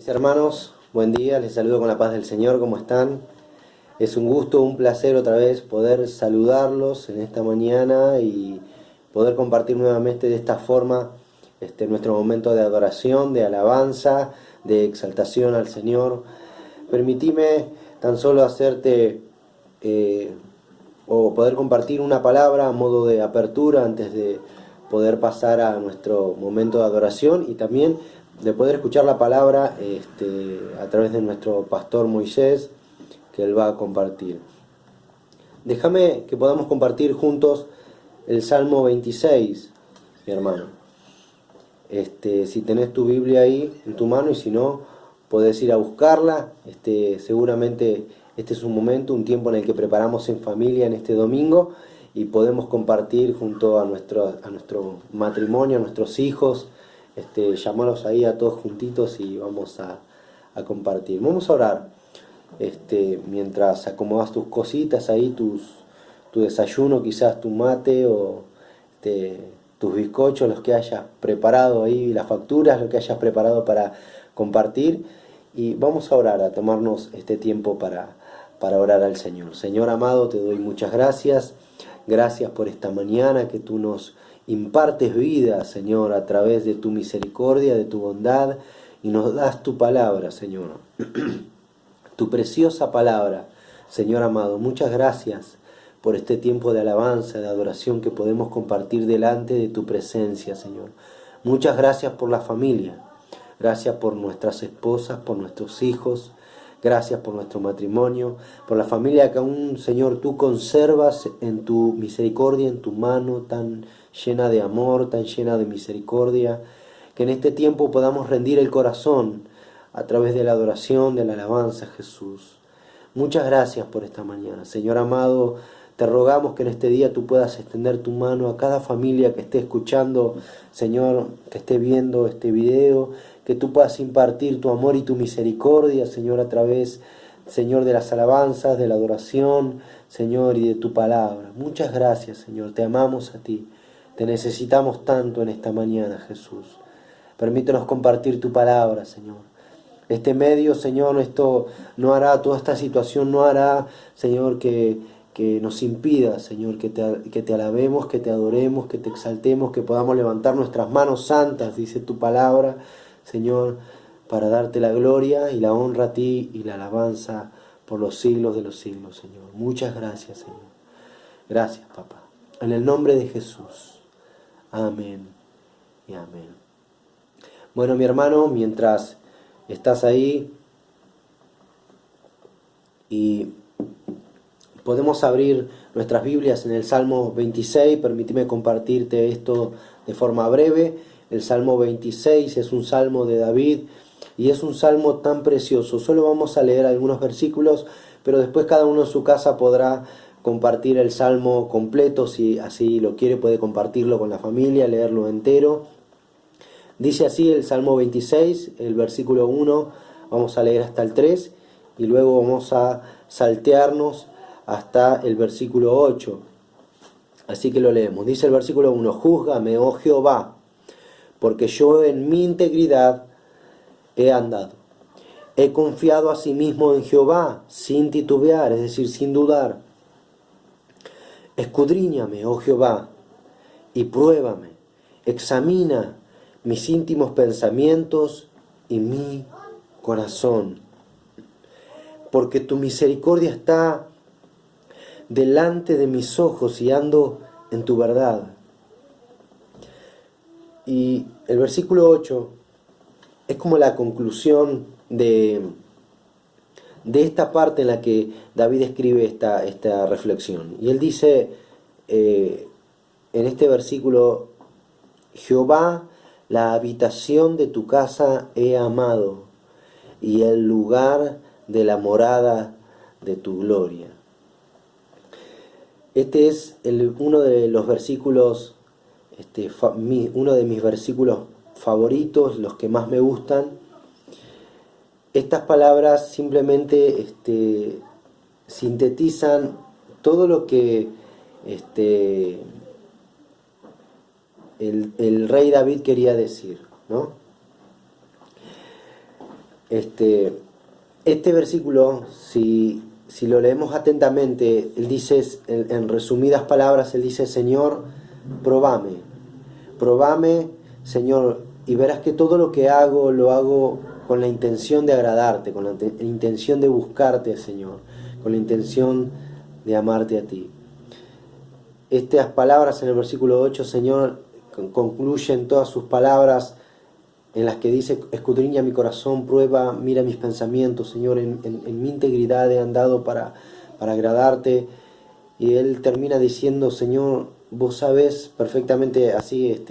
Mis hermanos, buen día, les saludo con la paz del Señor, ¿cómo están? Es un gusto, un placer otra vez poder saludarlos en esta mañana y poder compartir nuevamente de esta forma nuestro momento de adoración, de alabanza, de exaltación al Señor. Permitime tan solo hacerte o poder compartir una palabra a modo de apertura antes de poder pasar a nuestro momento de adoración y también de poder escuchar la palabra a través de nuestro pastor Moisés, que él va a compartir. Déjame que podamos compartir juntos el Salmo 26, mi hermano. Si tenés tu Biblia ahí en tu mano y si no, podés ir a buscarla. Seguramente este es un momento, un tiempo en el que preparamos en familia en este domingo y podemos compartir junto a nuestro matrimonio, a nuestros hijos, llamarlos ahí a todos juntitos y vamos a compartir. Vamos a orar mientras acomodas tus cositas ahí, tu desayuno, quizás tu mate o tus bizcochos, los que hayas preparado ahí, las facturas, lo que hayas preparado para compartir. Y vamos a orar, a tomarnos este tiempo para orar al Señor. Señor amado, te doy muchas gracias. Gracias por esta mañana que tú nos impartes vida, Señor, a través de tu misericordia, de tu bondad, y nos das tu palabra, Señor. Tu preciosa palabra, Señor amado. Muchas gracias por este tiempo de alabanza, de adoración que podemos compartir delante de tu presencia, Señor. Muchas gracias por la familia. Gracias por nuestras esposas, por nuestros hijos. Gracias por nuestro matrimonio, por la familia que aún, Señor, tú conservas en tu misericordia, en tu mano tan llena de amor, tan llena de misericordia. Que en este tiempo podamos rendir el corazón a través de la adoración, de la alabanza, Jesús. Muchas gracias por esta mañana. Señor amado, te rogamos que en este día tú puedas extender tu mano a cada familia que esté escuchando, Señor, que esté viendo este video, que tú puedas impartir tu amor y tu misericordia, Señor, a través, Señor, de las alabanzas, de la adoración, Señor, y de tu palabra. Muchas gracias, Señor, te amamos a ti, te necesitamos tanto en esta mañana, Jesús. Permítenos compartir tu palabra, Señor. Este medio, Señor, esto no hará, toda esta situación no hará, Señor, que nos impida, Señor, que te alabemos, que te adoremos, que te exaltemos, que podamos levantar nuestras manos santas, dice tu palabra, Señor, para darte la gloria y la honra a ti y la alabanza por los siglos de los siglos, Señor. Muchas gracias, Señor. Gracias, papá. En el nombre de Jesús. Amén y amén. Bueno, mi hermano, mientras estás ahí y podemos abrir nuestras Biblias en el Salmo 26, permíteme compartirte esto de forma breve. El Salmo 26 es un salmo de David y es un salmo tan precioso. Solo vamos a leer algunos versículos, pero después cada uno en su casa podrá compartir el salmo completo. Si así lo quiere, puede compartirlo con la familia, leerlo entero. Dice así el Salmo 26, el versículo 1, vamos a leer hasta el 3 y luego vamos a saltearnos hasta el versículo 8. Así que lo leemos. Dice el versículo 1, júzgame, oh Jehová, porque yo en mi integridad he andado. He confiado asimismo en Jehová, sin titubear, es decir, sin dudar. Escudriñame, oh Jehová, y pruébame. Examina mis íntimos pensamientos y mi corazón. Porque tu misericordia está delante de mis ojos y ando en tu verdad. Y el versículo 8 es como la conclusión de esta parte en la que David escribe esta reflexión. Y él dice en este versículo, Jehová, la habitación de tu casa he amado, y el lugar de la morada de tu gloria. Este es uno de los versículos, uno de mis versículos favoritos, los que más me gustan. Estas palabras simplemente sintetizan todo lo que el rey David quería decir, ¿no? Este versículo, si lo leemos atentamente, él dice, en resumidas palabras, él dice: Señor, probame, Señor, y verás que todo lo que hago, lo hago con la intención de agradarte, con la intención de buscarte, Señor, con la intención de amarte a ti. Estas palabras en el versículo 8, Señor, concluyen todas sus palabras en las que dice: escudriña mi corazón, prueba, mira mis pensamientos, Señor, en mi integridad he andado para agradarte. Y él termina diciendo: Señor, vos sabés perfectamente, así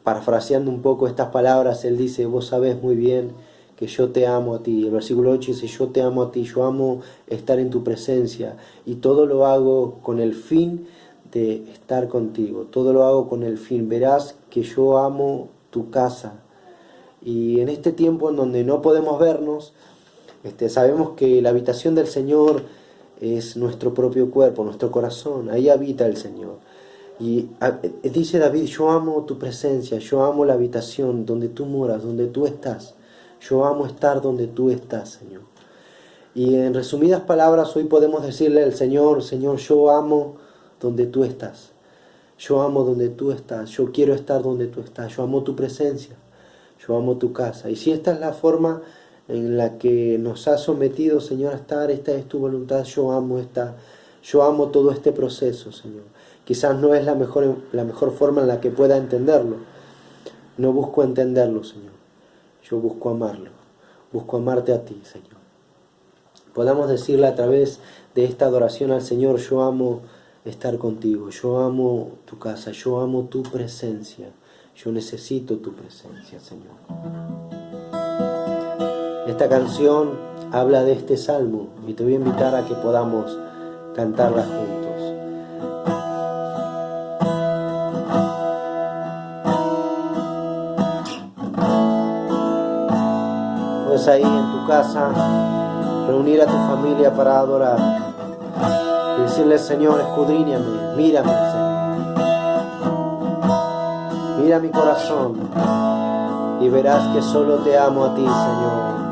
parafraseando un poco estas palabras, él dice: vos sabés muy bien que yo te amo a ti. El versículo 8 dice: yo te amo a ti, yo amo estar en tu presencia, y todo lo hago con el fin de estar contigo, todo lo hago con el fin. Verás que yo amo tu casa. Y en este tiempo en donde no podemos vernos, sabemos que la habitación del Señor es nuestro propio cuerpo, nuestro corazón. Ahí habita el Señor. Y dice David: yo amo tu presencia, yo amo la habitación donde tú moras, donde tú estás. Yo amo estar donde tú estás, Señor. Y en resumidas palabras, hoy podemos decirle al Señor: Señor, yo amo donde tú estás. Yo amo donde tú estás. Yo quiero estar donde tú estás. Yo amo tu presencia. Yo amo tu casa. Y si esta es la forma en la que nos has sometido, Señor, a estar, esta es tu voluntad, yo amo todo este proceso, Señor. Quizás no es la mejor forma en la que pueda entenderlo. No busco entenderlo, Señor. Yo busco amarlo. Busco amarte a ti, Señor. Podamos decirle a través de esta adoración al Señor: yo amo estar contigo, yo amo tu casa, yo amo tu presencia, yo necesito tu presencia, Señor. Esta canción habla de este salmo y te voy a invitar a que podamos cantarla juntos. Puedes ahí en tu casa reunir a tu familia para adorar y decirle: Señor, escudriñame, mírame, Señor. Mira mi corazón y verás que solo te amo a ti, Señor.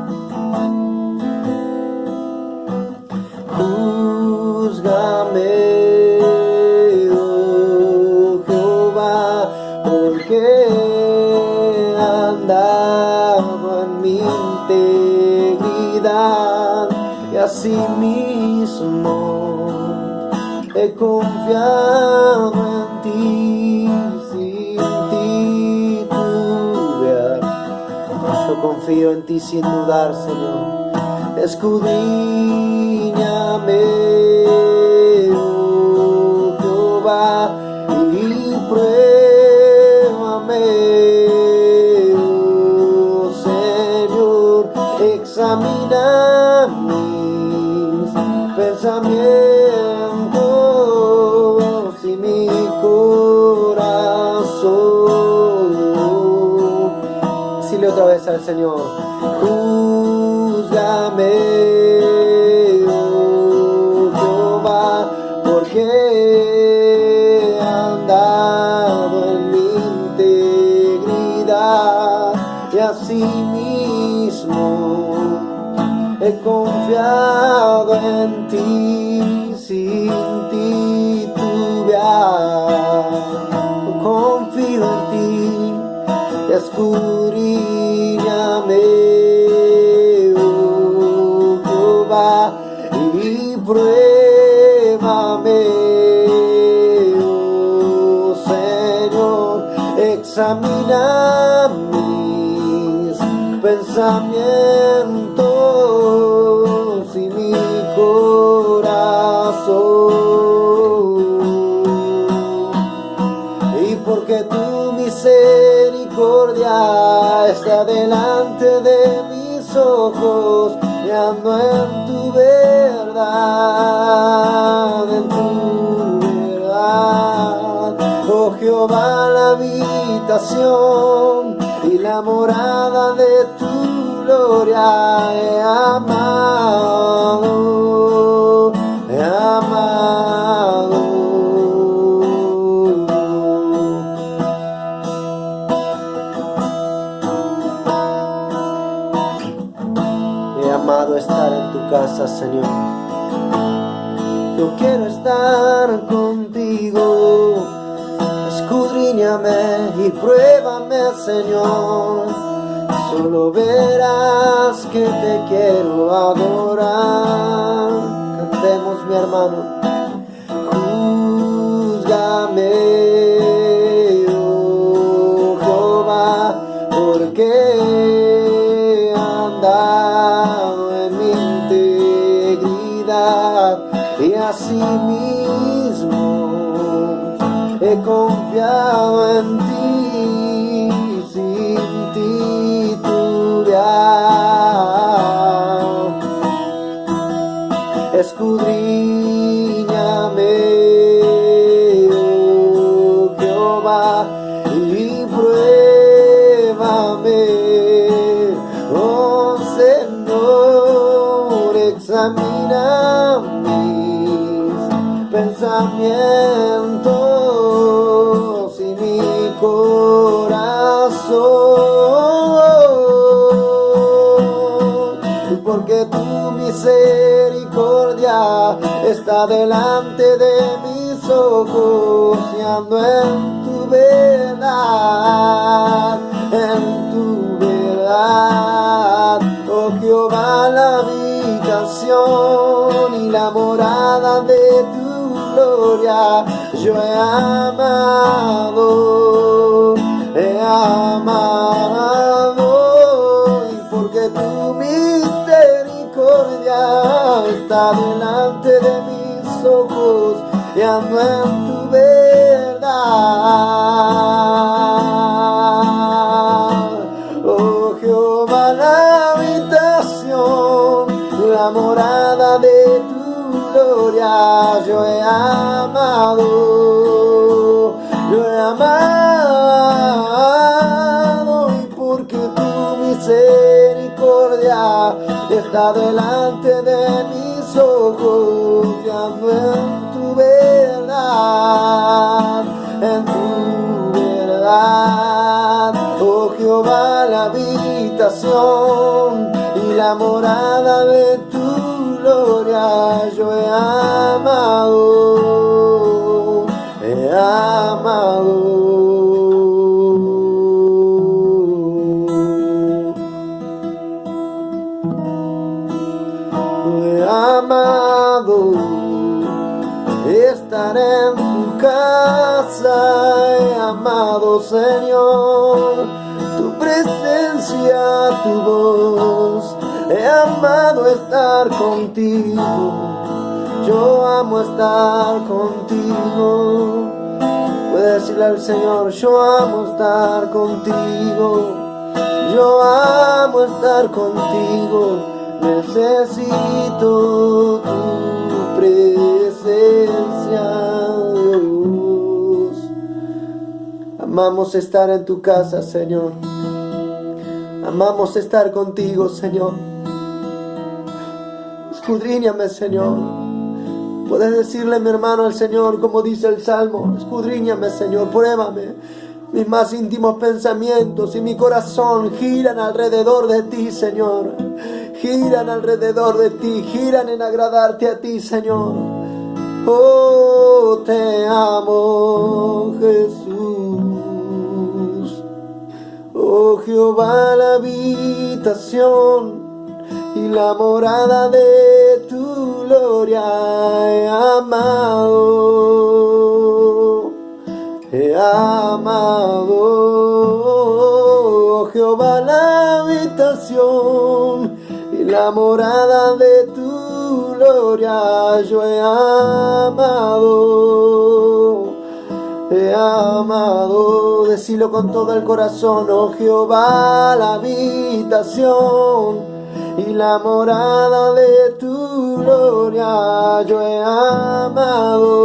Júzgame, oh Jehová, porque he andado en mi integridad, y asimismo he confiado en ti. Sin ti tuve, yo confío en ti sin dudar, Señor. Escudriñame, oh Jehová, y pruébame, oh Señor. Examina mis pensamientos y mi corazón. Decirle otra vez al Señor: júzgame, oh Jehová, porque he andado en mi integridad, y asimismo he confiado en ti. Sin ti tuve, confío en ti. Escudriñame, oh Jehová, y pruébame, oh Señor. Examina mis pensamientos y mi corazón, y porque tu misericordia está delante de mis ojos, y ando en tu verdad, en tu verdad. Oh Jehová, la habitación y la morada de tu gloria he amado, he amado. anhelado estar en tu casa, Señor. Yo quiero estar contigo. Escudriñame y pruébame, Señor. Solo verás que te quiero adorar. Cantemos, mi hermano. Júzgame, oh Jehová, porque he andado en mi integridad y así mismo he confiado en ti sin titubear. Escudriñame, oh Jehová, y pruébame, oh Señor, examina mis pensamientos y mi corazón, porque tu misericordia está delante de mis ojos y ando en tu verdad, en tu verdad. Oh Jehová, la habitación y la morada de tu gloria yo he amado, y porque tu misericordia está delante de mis ojos y ando en tu verdad. Oh Jehová, la habitación, la morada de tu gloria yo he amado, y porque tu misericordia está delante de mis ojos y ando en tu verdad, en tu verdad. Oh Jehová, la habitación y la morada de tu gloria yo he amado, he amado. He amado estar en tu casa, he amado, Señor, tu presencia, tu voz, he amado estar contigo, yo amo estar contigo. Puedes decirle al Señor, yo amo estar contigo, yo amo estar contigo, necesito tu presencia, Dios. Amamos estar en tu casa, Señor. Amamos estar contigo, Señor. Escudriñame, Señor. Puedes decirle, mi hermano, al Señor, como dice el Salmo: escudriñame, Señor, pruébame. Mis más íntimos pensamientos y mi corazón giran alrededor de ti, Señor. Giran alrededor de ti, giran en agradarte a ti, Señor. Oh, te amo, Jesús. Oh Jehová, la habitación y la morada de tu gloria he amado, he amado. Oh Jehová, la habitación y la morada de tu gloria yo he amado, he amado. Decilo con todo el corazón. Oh Jehová, la habitación y la morada de tu gloria yo he amado,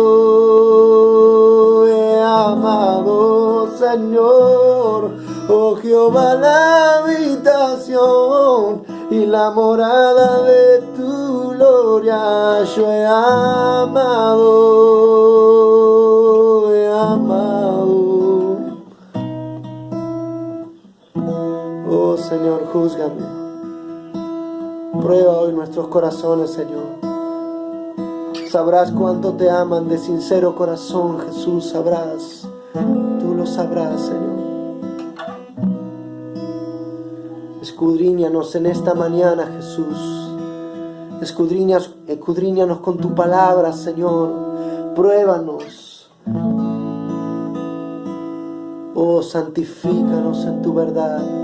Señor. Oh Jehová, la habitación y la morada de tu gloria yo he amado, he amado. Oh Señor, júzgame. Prueba hoy nuestros corazones, Señor. Sabrás cuánto te aman de sincero corazón, Jesús, sabrás. Tú lo sabrás, Señor. Escudriñanos en esta mañana, Jesús. Escudriñanos con tu palabra, Señor. Pruébanos. Oh, santifícanos en tu verdad.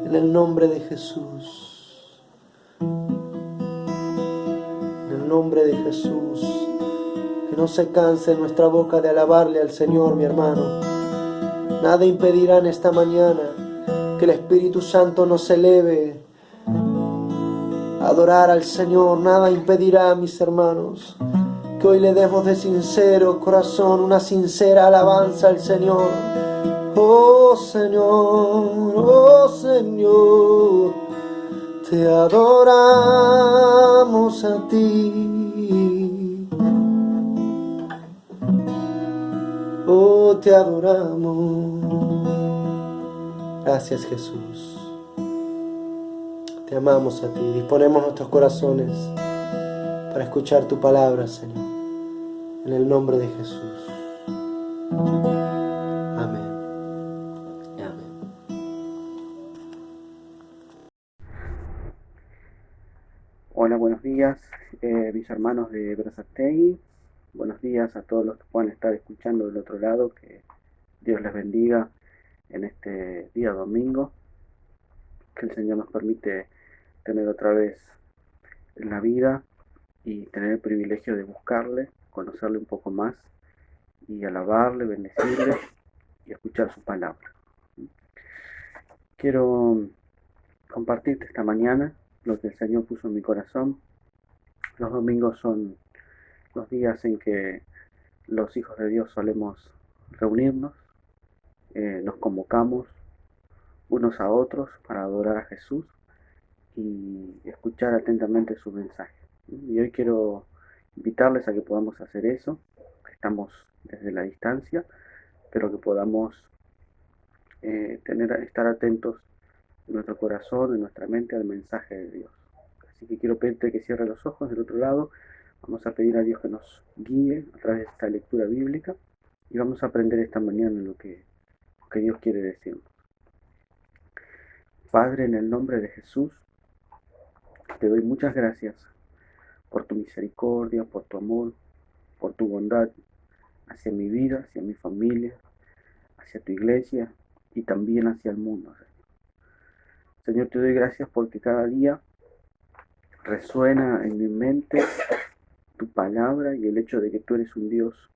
En el nombre de Jesús. En el nombre de Jesús. Que no se canse nuestra boca de alabarle al Señor, mi hermano. Nada impedirá en esta mañana que el Espíritu Santo nos eleve a adorar al Señor. Nada impedirá, mis hermanos, que hoy le demos de sincero corazón una sincera alabanza al Señor. Oh Señor, te adoramos a ti. Oh, te adoramos. Gracias, Jesús. Te amamos a ti. Disponemos nuestros corazones para escuchar tu palabra, Señor. En el nombre de Jesús. Amén. Amén. Hola, buenos días, mis hermanos de Berazategui. Buenos días a todos los que puedan estar escuchando del otro lado. Que Dios les bendiga en este día domingo. Que el Señor nos permite tener otra vez en la vida y tener el privilegio de buscarle, conocerle un poco más y alabarle, bendecirle y escuchar su palabra. Quiero compartirte esta mañana lo que el Señor puso en mi corazón. Los domingos son los días en que los hijos de Dios solemos reunirnos, nos convocamos unos a otros para adorar a Jesús y escuchar atentamente su mensaje. Y hoy quiero invitarles a que podamos hacer eso, que estamos desde la distancia, pero que podamos estar atentos en nuestro corazón, en nuestra mente al mensaje de Dios. Así que quiero pedirte que cierres los ojos del otro lado. Vamos a pedir a Dios que nos guíe a través de esta lectura bíblica y vamos a aprender esta mañana lo que Dios quiere decirnos. Padre, en el nombre de Jesús, te doy muchas gracias por tu misericordia, por tu amor, por tu bondad hacia mi vida, hacia mi familia, hacia tu iglesia y también hacia el mundo. Señor, te doy gracias porque cada día resuena en mi mente tu palabra y el hecho de que tú eres un Dios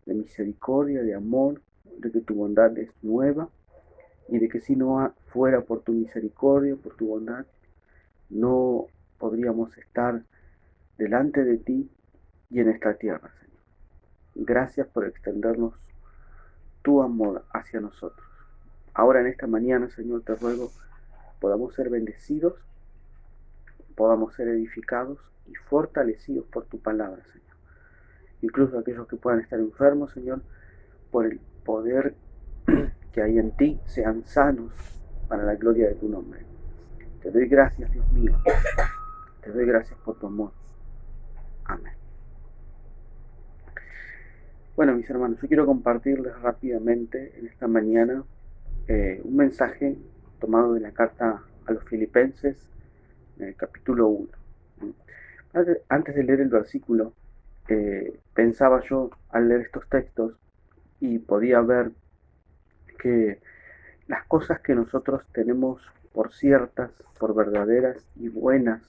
de misericordia, de amor, de que tu bondad es nueva y de que si no fuera por tu misericordia, por tu bondad, no podríamos estar delante de ti y en esta tierra, Señor. Gracias por extendernos tu amor hacia nosotros. Ahora en esta mañana, Señor, te ruego podamos ser bendecidos, podamos ser edificados y fortalecidos por tu palabra, Señor. Incluso aquellos que puedan estar enfermos, Señor, por el poder que hay en ti, sean sanos para la gloria de tu nombre. Te doy gracias, Dios mío. Te doy gracias por tu amor. Amén. Bueno, mis hermanos, yo quiero compartirles rápidamente en esta mañana un mensaje tomado de la carta a los Filipenses, capítulo 1. Antes de leer el versículo, pensaba yo al leer estos textos y podía ver que las cosas que nosotros tenemos por ciertas, por verdaderas y buenas,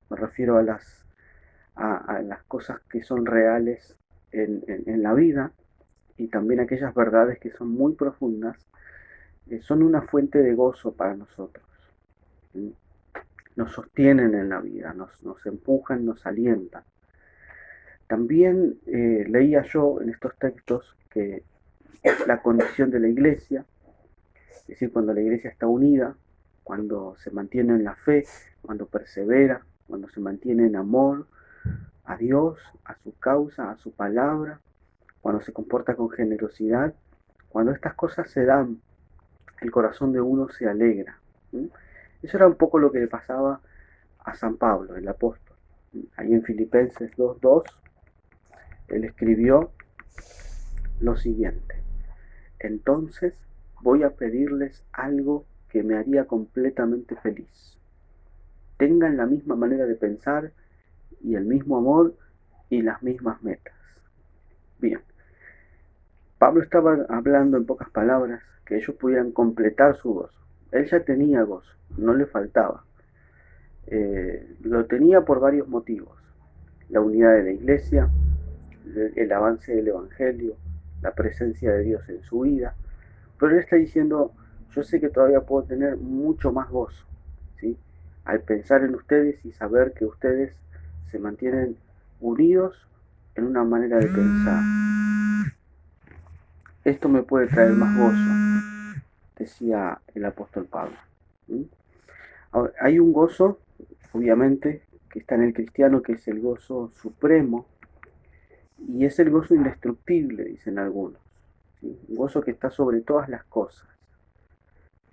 me refiero a las cosas que son reales en la vida y también aquellas verdades que son muy profundas, son una fuente de gozo para nosotros. Nos sostienen en la vida, nos empujan, nos alientan. También leía yo en estos textos que la condición de la iglesia, es decir, cuando la iglesia está unida, cuando se mantiene en la fe, cuando persevera, cuando se mantiene en amor a Dios, a su causa, a su palabra, cuando se comporta con generosidad, cuando estas cosas se dan, el corazón de uno se alegra. Eso era un poco lo que le pasaba a San Pablo, el apóstol. Ahí en Filipenses 2:2, él escribió lo siguiente: entonces voy a pedirles algo que me haría completamente feliz. Tengan la misma manera de pensar y el mismo amor y las mismas metas. Bien, Pablo estaba hablando en pocas palabras que ellos pudieran completar su gozo. Él ya tenía gozo, no le faltaba. Lo tenía por varios motivos: la unidad de la iglesia, el avance del evangelio, la presencia de Dios en su vida. Pero él está diciendo: yo sé que todavía puedo tener mucho más gozo, ¿sí? Al pensar en ustedes y saber que ustedes se mantienen unidos en una manera de pensar. Esto me puede traer más gozo, decía el apóstol Pablo. ¿Mm? Ahora, hay un gozo, obviamente, que está en el cristiano, que es el gozo supremo, y es el gozo indestructible, dicen algunos, ¿sí? Un gozo que está sobre todas las cosas.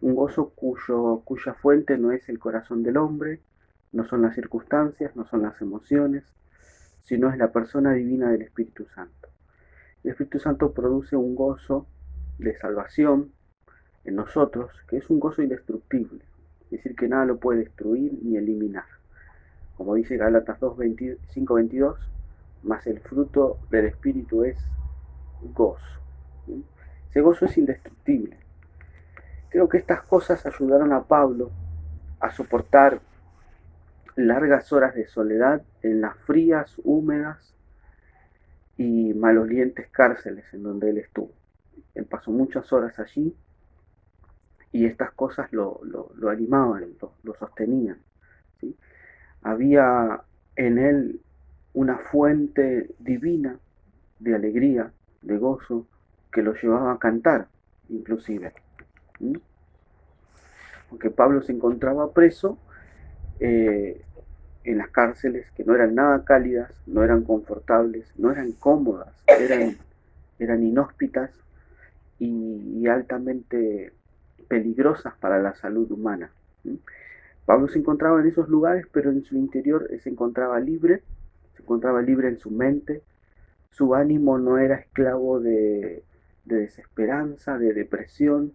Un gozo cuya fuente no es el corazón del hombre, no son las circunstancias, no son las emociones, sino es la persona divina del Espíritu Santo. El Espíritu Santo produce un gozo de salvación en nosotros, que es un gozo indestructible, es decir, que nada lo puede destruir ni eliminar. Como dice Gálatas 5:22, más el fruto del Espíritu es gozo. Ese gozo es indestructible. Creo que estas cosas ayudaron a Pablo a soportar largas horas de soledad en las frías, húmedas y malolientes cárceles en donde él estuvo. Él pasó muchas horas allí y estas cosas lo animaban, lo sostenían, ¿sí? Había en él una fuente divina de alegría, de gozo, que lo llevaba a cantar, inclusive. ¿Sí? Aunque Pablo se encontraba preso, eh, en las cárceles que no eran nada cálidas, no eran confortables, no eran cómodas, eran inhóspitas y altamente peligrosas para la salud humana. Pablo se encontraba en esos lugares, pero en su interior se encontraba libre en su mente. Su ánimo no era esclavo de desesperanza, de depresión.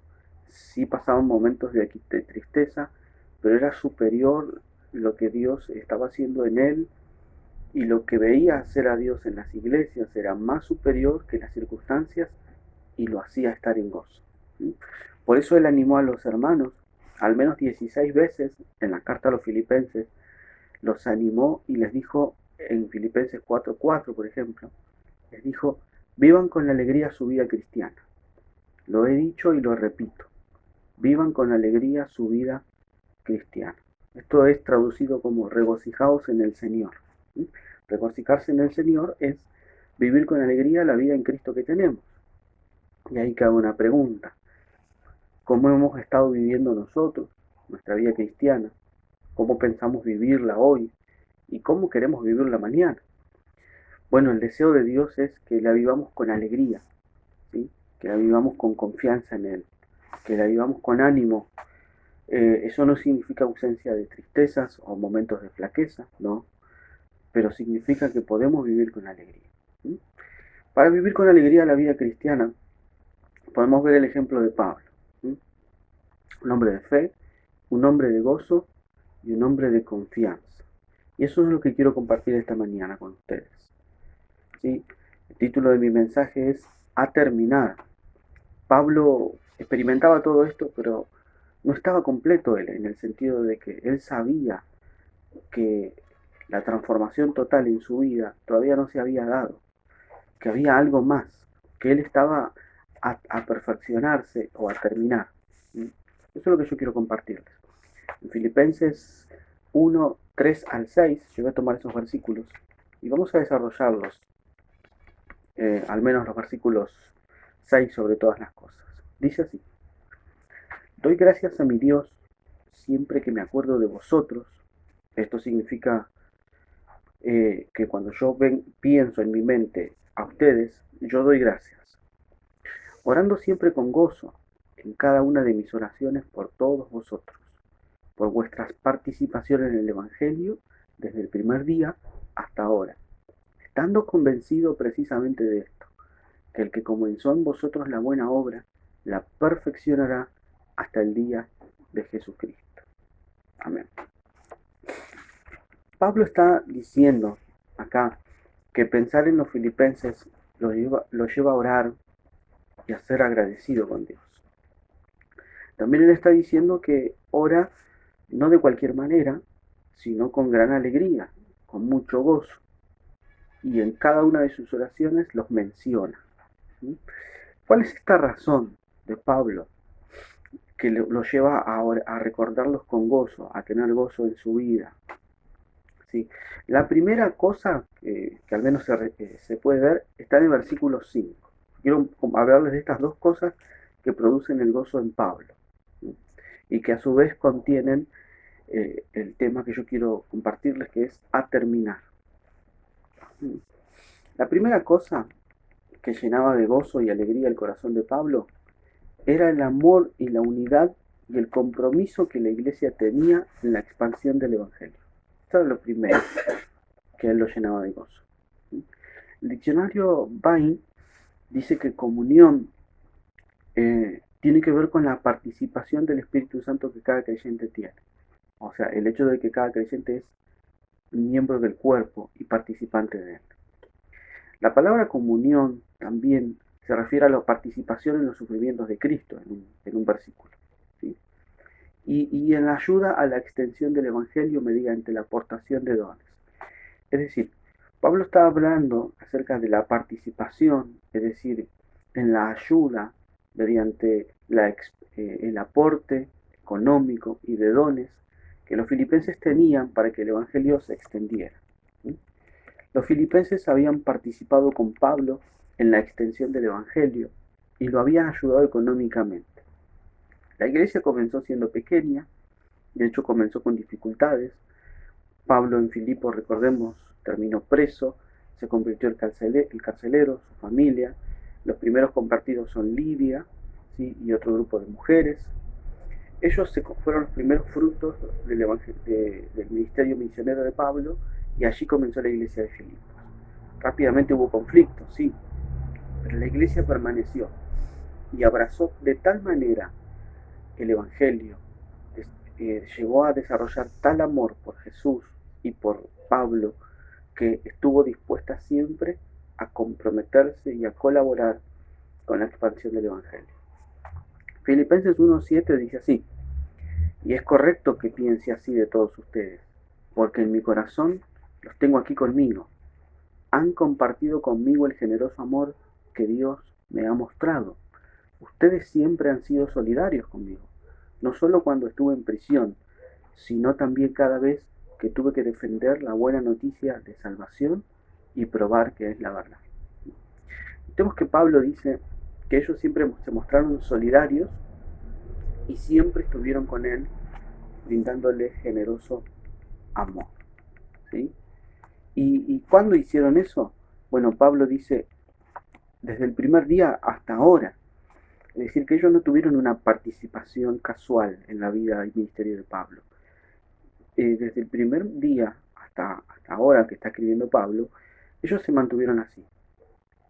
Sí pasaban momentos de tristeza, pero era superior lo que Dios estaba haciendo en él, y lo que veía hacer a Dios en las iglesias era más superior que las circunstancias y lo hacía estar en gozo. Por eso él animó a los hermanos, al menos 16 veces en la carta a los filipenses, los animó y les dijo en Filipenses 4:4, por ejemplo, les dijo: vivan con alegría su vida cristiana. Lo he dicho y lo repito: vivan con alegría su vida cristiana. Esto es traducido como regocijaos en el Señor. Regocijarse en el Señor es vivir con alegría la vida en Cristo que tenemos. Y ahí cabe una pregunta: ¿cómo hemos estado viviendo nosotros nuestra vida cristiana? ¿Cómo pensamos vivirla hoy? ¿Y cómo queremos vivirla mañana? Bueno, el deseo de Dios es que la vivamos con alegría, ¿sí? Que la vivamos con confianza en Él, que la vivamos con ánimo. Eso no significa ausencia de tristezas o momentos de flaqueza, ¿no? Pero significa que podemos vivir con alegría. ¿Sí? Para vivir con alegría la vida cristiana, podemos ver el ejemplo de Pablo, ¿sí? Un hombre de fe, un hombre de gozo y un hombre de confianza. Y eso es lo que quiero compartir esta mañana con ustedes, ¿sí? El título de mi mensaje es "A terminar". Pablo experimentaba todo esto, pero no estaba completo él, en el sentido de que él sabía que la transformación total en su vida todavía no se había dado, que había algo más, que él estaba a perfeccionarse o a terminar. Eso es lo que yo quiero compartirles. En Filipenses 1:3-6, yo voy a tomar esos versículos y vamos a desarrollarlos, al menos los versículos 6 sobre todas las cosas. Dice así: doy gracias a mi Dios siempre que me acuerdo de vosotros. Esto significa que cuando yo pienso en mi mente a ustedes, yo doy gracias, orando siempre con gozo en cada una de mis oraciones por todos vosotros, por vuestras participaciones en el Evangelio desde el primer día hasta ahora, estando convencido precisamente de esto, que el que comenzó en vosotros la buena obra, la perfeccionará hasta el día de Jesucristo. Amén. Pablo está diciendo acá que pensar en los filipenses lo lleva a orar y a ser agradecido con Dios. También él está diciendo que ora no de cualquier manera, sino con gran alegría, con mucho gozo. Y en cada una de sus oraciones los menciona. ¿Cuál es esta razón de Pablo que lo lleva a recordarlos con gozo, a tener gozo en su vida? ¿Sí? La primera cosa que al menos se puede ver está en el versículo 5. Quiero hablarles de estas dos cosas que producen el gozo en Pablo, ¿sí? Y que a su vez contienen el tema que yo quiero compartirles, que es a terminar. La primera cosa que llenaba de gozo y alegría el corazón de Pablo era el amor y la unidad y el compromiso que la iglesia tenía en la expansión del Evangelio. Esto era lo primero que él lo llenaba de gozo. El diccionario Bain dice que comunión tiene que ver con la participación del Espíritu Santo que cada creyente tiene. O sea, el hecho de que cada creyente es miembro del cuerpo y participante de él. La palabra comunión también se refiere a la participación en los sufrimientos de Cristo, en un versículo, ¿sí? Y en la ayuda a la extensión del Evangelio mediante la aportación de dones. Es decir, Pablo está hablando acerca de la participación, es decir, en la ayuda mediante el aporte económico y de dones que los filipenses tenían para que el Evangelio se extendiera. ¿Sí? Los filipenses habían participado con Pablo en la extensión del Evangelio y lo habían ayudado económicamente. La iglesia comenzó siendo pequeña, de hecho comenzó con dificultades. Pablo en Filipo, recordemos, terminó preso, se convirtió en carcelero, su familia. Los primeros convertidos son Lidia, ¿sí? Y otro grupo de mujeres. Ellos fueron los primeros frutos del ministerio misionero de Pablo, y allí comenzó la iglesia de Filipos. Rápidamente hubo conflictos, sí, pero la iglesia permaneció y abrazó de tal manera el Evangelio, llegó a desarrollar tal amor por Jesús y por Pablo, que estuvo dispuesta siempre a comprometerse y a colaborar con la expansión del Evangelio. Filipenses 1:7 dice así: y es correcto que piense así de todos ustedes, porque en mi corazón los tengo aquí conmigo. Han compartido conmigo el generoso amor que Dios me ha mostrado. Ustedes siempre han sido solidarios conmigo, no solo cuando estuve en prisión, sino también cada vez que tuve que defender la buena noticia de salvación y probar que es la verdad. Vemos que Pablo dice que ellos siempre se mostraron solidarios y siempre estuvieron con él, brindándole generoso amor, ¿sí? ¿Y cuándo hicieron eso? Bueno, Pablo dice, desde el primer día hasta ahora. Es decir, que ellos no tuvieron una participación casual en la vida y ministerio de Pablo. Desde el primer día hasta ahora que está escribiendo Pablo, ellos se mantuvieron así,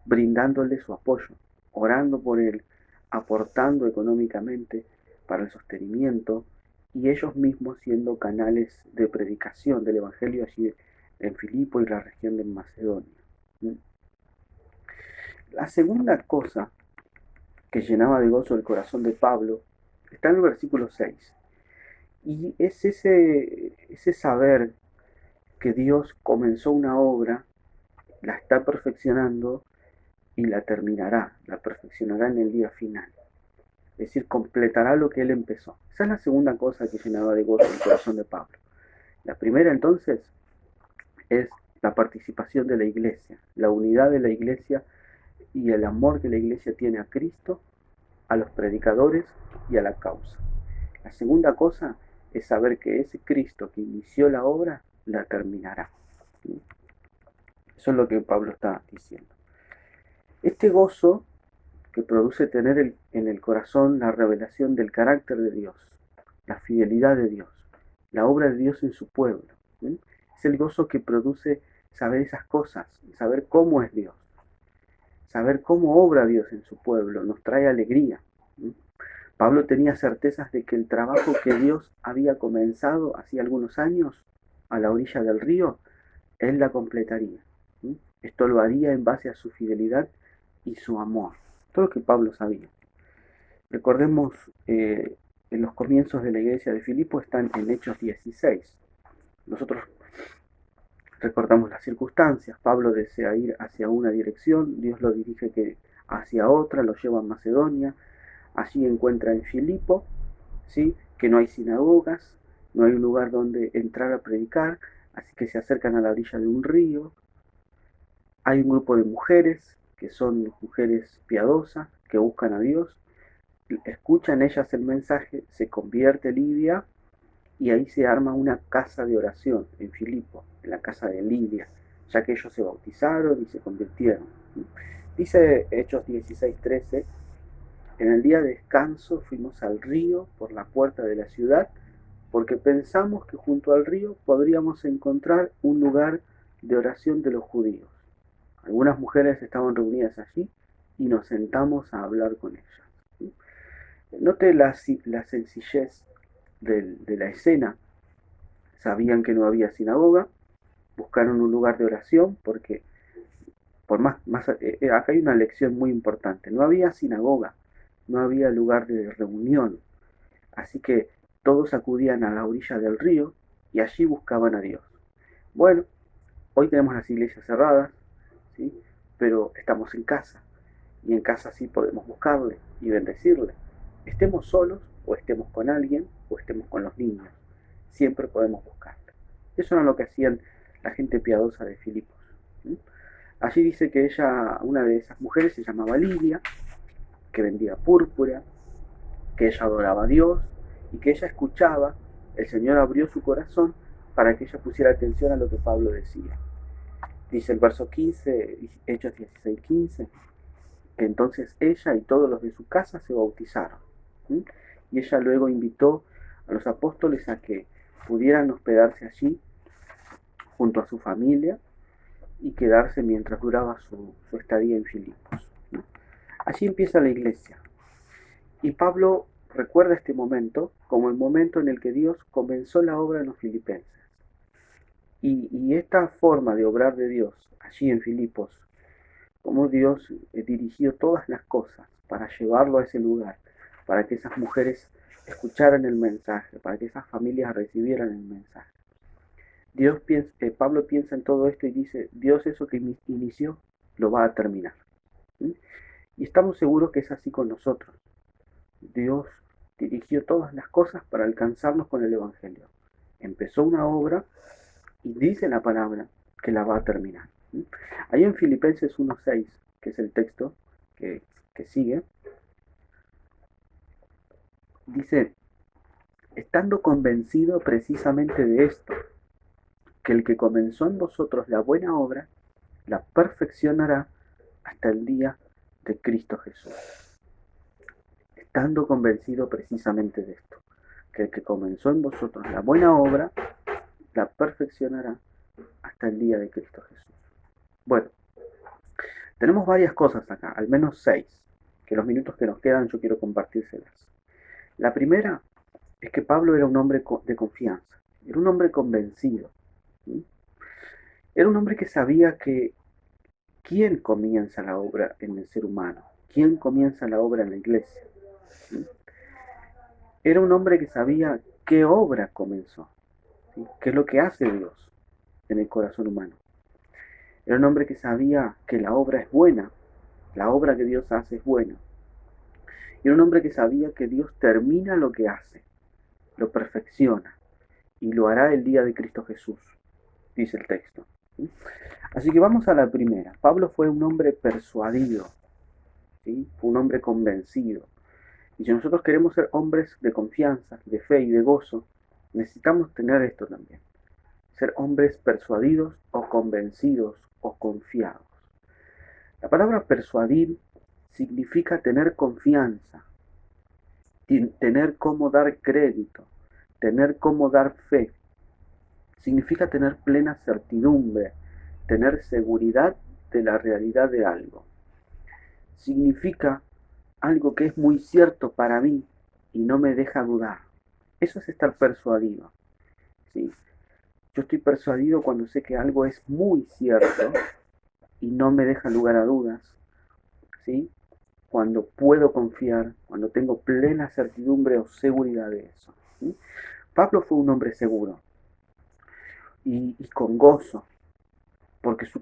brindándole su apoyo, orando por él, aportando económicamente para el sostenimiento, y ellos mismos siendo canales de predicación del Evangelio allí en Filipo y la región de Macedonia. La segunda cosa que llenaba de gozo el corazón de Pablo está en el versículo 6. Y es ese saber que Dios comenzó una obra, la está perfeccionando y la terminará, la perfeccionará en el día final. Es decir, completará lo que él empezó. Esa es la segunda cosa que llenaba de gozo el corazón de Pablo. La primera entonces es la participación de la iglesia, la unidad de la iglesia y el amor que la iglesia tiene a Cristo, a los predicadores y a la causa. La segunda cosa es saber que ese Cristo que inició la obra la terminará. Eso es lo que Pablo está diciendo. Este gozo que produce tener en el corazón la revelación del carácter de Dios, la fidelidad de Dios, la obra de Dios en su pueblo. ¿Sí? Es el gozo que produce saber esas cosas, saber cómo es Dios, saber cómo obra Dios en su pueblo, nos trae alegría. ¿Sí? Pablo tenía certezas de que el trabajo que Dios había comenzado hacía algunos años a la orilla del río, Él la completaría. ¿Sí? Esto lo haría en base a su fidelidad y su amor. Todo lo que Pablo sabía. Recordemos, en los comienzos de la iglesia de Filipo están en Hechos 16. Nosotros recordamos las circunstancias. Pablo desea ir hacia una dirección, Dios lo dirige hacia otra, lo lleva a Macedonia. Allí encuentra en Filipo, ¿sí?, que no hay sinagogas, no hay un lugar donde entrar a predicar, así que se acercan a la orilla de un río. Hay un grupo de mujeres que son mujeres piadosas, que buscan a Dios, escuchan ellas el mensaje, se convierte Lidia y ahí se arma una casa de oración en Filipo, en la casa de Lidia, ya que ellos se bautizaron y se convirtieron. Dice Hechos 16:13, en el día de descanso fuimos al río por la puerta de la ciudad, porque pensamos que junto al río podríamos encontrar un lugar de oración de los judíos. Algunas mujeres estaban reunidas allí y nos sentamos a hablar con ellas. Note la sencillez de la escena. Sabían que no había sinagoga, buscaron un lugar de oración porque, acá hay una lección muy importante, no había sinagoga, no había lugar de reunión, así que todos acudían a la orilla del río y allí buscaban a Dios. Bueno, hoy tenemos las iglesias cerradas, ¿sí?, pero estamos en casa, y en casa sí podemos buscarle y bendecirle. Estemos solos, o estemos con alguien, o estemos con los niños, siempre podemos buscarle. Eso era lo que hacían la gente piadosa de Filipos. Allí dice que una de esas mujeres se llamaba Lidia, que vendía púrpura, que ella adoraba a Dios y que ella escuchaba. El Señor abrió su corazón para que ella pusiera atención a lo que Pablo decía. Dice el verso 15, Hechos 16:15, que entonces ella y todos los de su casa se bautizaron. ¿Sí? Y ella luego invitó a los apóstoles a que pudieran hospedarse allí junto a su familia y quedarse mientras duraba su estadía en Filipos. ¿No? Allí empieza la iglesia. Y Pablo recuerda este momento como el momento en el que Dios comenzó la obra en los filipenses. Y esta forma de obrar de Dios allí en Filipos, como Dios dirigió todas las cosas para llevarlo a ese lugar, para que esas mujeres escucharan el mensaje, para que esas familias recibieran el mensaje. Pablo piensa en todo esto y dice, Dios eso que inició lo va a terminar. ¿Sí? Y estamos seguros que es así con nosotros. Dios dirigió todas las cosas para alcanzarnos con el Evangelio. Empezó una obra y dice la palabra que la va a terminar. ¿Sí? Ahí en Filipenses 1:6, que es el texto que sigue, dice, estando convencido precisamente de esto, que el que comenzó en vosotros la buena obra, la perfeccionará hasta el día de Cristo Jesús. Estando convencido precisamente de esto, que el que comenzó en vosotros la buena obra, la perfeccionará hasta el día de Cristo Jesús. Bueno, tenemos varias cosas acá, al menos 6, que los minutos que nos quedan yo quiero compartírselas. La primera es que Pablo era un hombre de confianza, era un hombre convencido. ¿Sí? Era un hombre que sabía que quién comienza la obra en el ser humano, quién comienza la obra en la iglesia. ¿Sí? Era un hombre que sabía qué obra comenzó, ¿sí?, qué es lo que hace Dios en el corazón humano. Era un hombre que sabía que la obra es buena, la obra que Dios hace es buena. Era un hombre que sabía que Dios termina lo que hace, lo perfecciona, y lo hará el día de Cristo Jesús, dice el texto. ¿Sí? Así que vamos a la primera. Pablo fue un hombre persuadido, ¿sí? Fue un hombre convencido. Y si nosotros queremos ser hombres de confianza, de fe y de gozo, necesitamos tener esto también. Ser hombres persuadidos o convencidos o confiados. La palabra persuadir significa tener confianza, tener cómo dar crédito, tener cómo dar fe, significa tener plena certidumbre, tener seguridad de la realidad de algo. Significa algo que es muy cierto para mí y no me deja dudar. Eso es estar persuadido, ¿sí? Yo estoy persuadido cuando sé que algo es muy cierto y no me deja lugar a dudas, ¿sí? Cuando puedo confiar, cuando tengo plena certidumbre o seguridad de eso, ¿sí? Pablo fue un hombre seguro y con gozo, porque su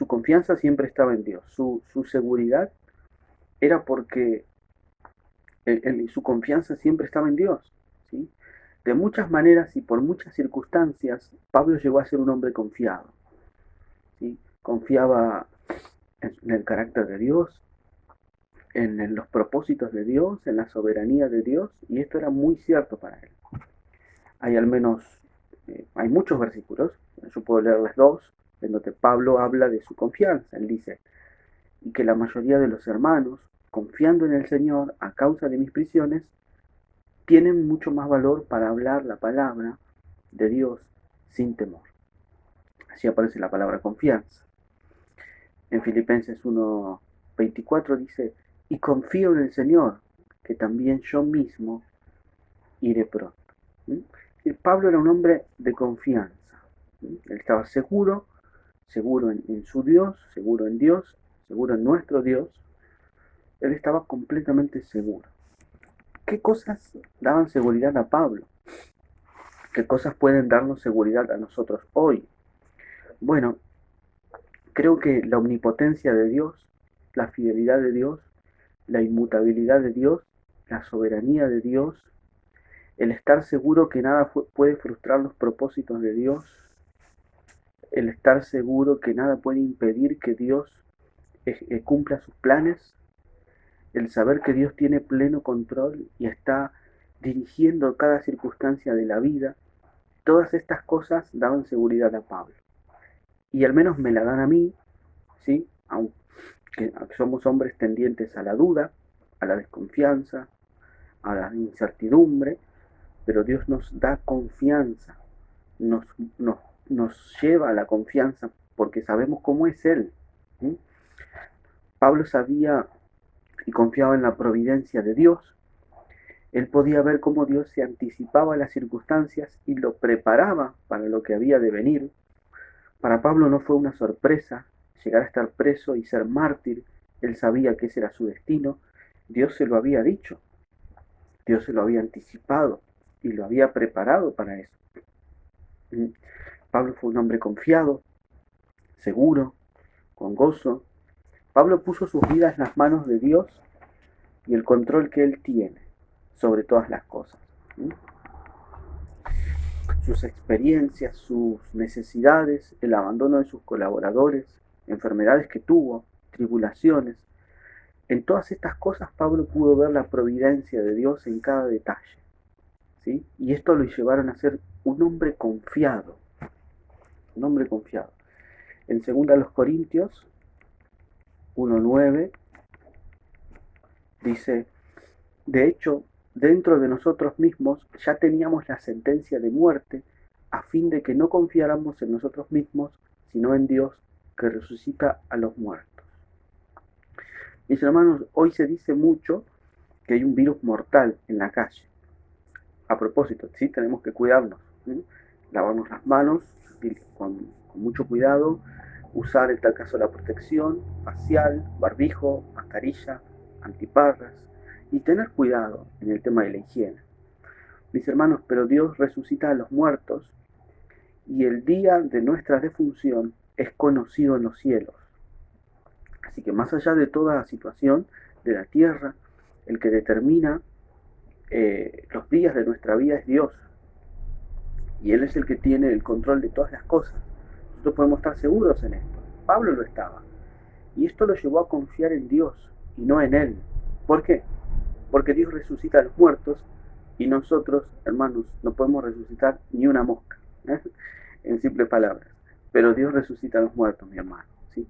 confianza siempre estaba en Dios. Su seguridad era porque su confianza siempre estaba en Dios, ¿sí? De muchas maneras y por muchas circunstancias, Pablo llegó a ser un hombre confiado, ¿sí? Confiaba en el carácter de Dios, en los propósitos de Dios, en la soberanía de Dios, y esto era muy cierto para él. Hay al menos, hay muchos versículos, yo puedo leerles dos, en donde Pablo habla de su confianza. Él dice, y que la mayoría de los hermanos, confiando en el Señor a causa de mis prisiones, tienen mucho más valor para hablar la palabra de Dios sin temor. Así aparece la palabra confianza. En Filipenses 1:24 dice, y confío en el Señor, que también yo mismo iré pronto. Y Pablo era un hombre de confianza. Él estaba seguro en su Dios, seguro en Dios, seguro en nuestro Dios. Él estaba completamente seguro. ¿Qué cosas daban seguridad a Pablo? ¿Qué cosas pueden darnos seguridad a nosotros hoy? Bueno, creo que la omnipotencia de Dios, la fidelidad de Dios, la inmutabilidad de Dios, la soberanía de Dios, el estar seguro que nada puede frustrar los propósitos de Dios, el estar seguro que nada puede impedir que Dios cumpla sus planes, el saber que Dios tiene pleno control y está dirigiendo cada circunstancia de la vida. Todas estas cosas daban seguridad a Pablo. Y al menos me la dan a mí, ¿sí? Aunque somos hombres tendientes a la duda, a la desconfianza, a la incertidumbre, pero Dios nos da confianza, nos, nos, nos lleva a la confianza porque sabemos cómo es Él, ¿sí? Pablo sabía y confiaba en la providencia de Dios. Él podía ver cómo Dios se anticipaba a las circunstancias y lo preparaba para lo que había de venir. Para Pablo no fue una sorpresa llegar a estar preso y ser mártir. Él sabía que ese era su destino. Dios se lo había dicho. Dios se lo había anticipado y lo había preparado para eso. Pablo fue un hombre confiado, seguro, con gozo. Pablo puso sus vidas en las manos de Dios y el control que Él tiene sobre todas las cosas. Sus experiencias, sus necesidades, el abandono de sus colaboradores, enfermedades que tuvo, tribulaciones. En todas estas cosas Pablo pudo ver la providencia de Dios en cada detalle, ¿sí? Y esto lo llevaron a ser un hombre confiado, un hombre confiado. En 2 Corintios 1:9 dice, de hecho, dentro de nosotros mismos ya teníamos la sentencia de muerte, a fin de que no confiáramos en nosotros mismos, sino en Dios, que resucita a los muertos. Mis hermanos, hoy se dice mucho que hay un virus mortal en la calle. A propósito, sí, tenemos que cuidarnos, ¿sí? Lavarnos las manos con mucho cuidado, usar en tal caso la protección facial, barbijo, mascarilla, antiparras, y tener cuidado en el tema de la higiene. Mis hermanos, pero Dios resucita a los muertos y el día de nuestra defunción es conocido en los cielos. Así que más allá de toda situación de la tierra, el que determina los días de nuestra vida es Dios. Y Él es el que tiene el control de todas las cosas. Nosotros podemos estar seguros en esto. Pablo lo estaba. Y esto lo llevó a confiar en Dios y no en Él. ¿Por qué? Porque Dios resucita a los muertos y nosotros, hermanos, no podemos resucitar ni una mosca, ¿eh? En simples palabras. Pero Dios resucita a los muertos, mi hermano, ¿sí?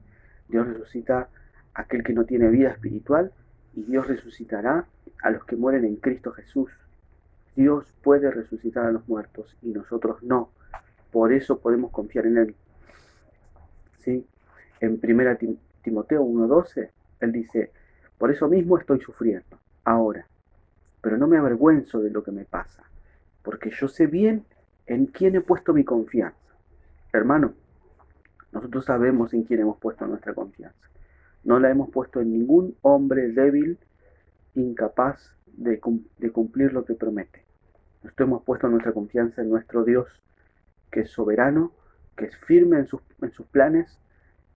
Dios resucita a aquel que no tiene vida espiritual y Dios resucitará a los que mueren en Cristo Jesús, Dios puede resucitar a los muertos y nosotros no. Por eso podemos confiar en Él. ¿Sí? En 1 Timoteo 1:12, Él dice, por eso mismo estoy sufriendo ahora, pero no me avergüenzo de lo que me pasa, porque yo sé bien en quién he puesto mi confianza. Hermano, nosotros sabemos en quién hemos puesto nuestra confianza. No la hemos puesto en ningún hombre débil, incapaz de cumplir lo que promete. Nosotros hemos puesto nuestra confianza en nuestro Dios, que es soberano, que es firme en sus planes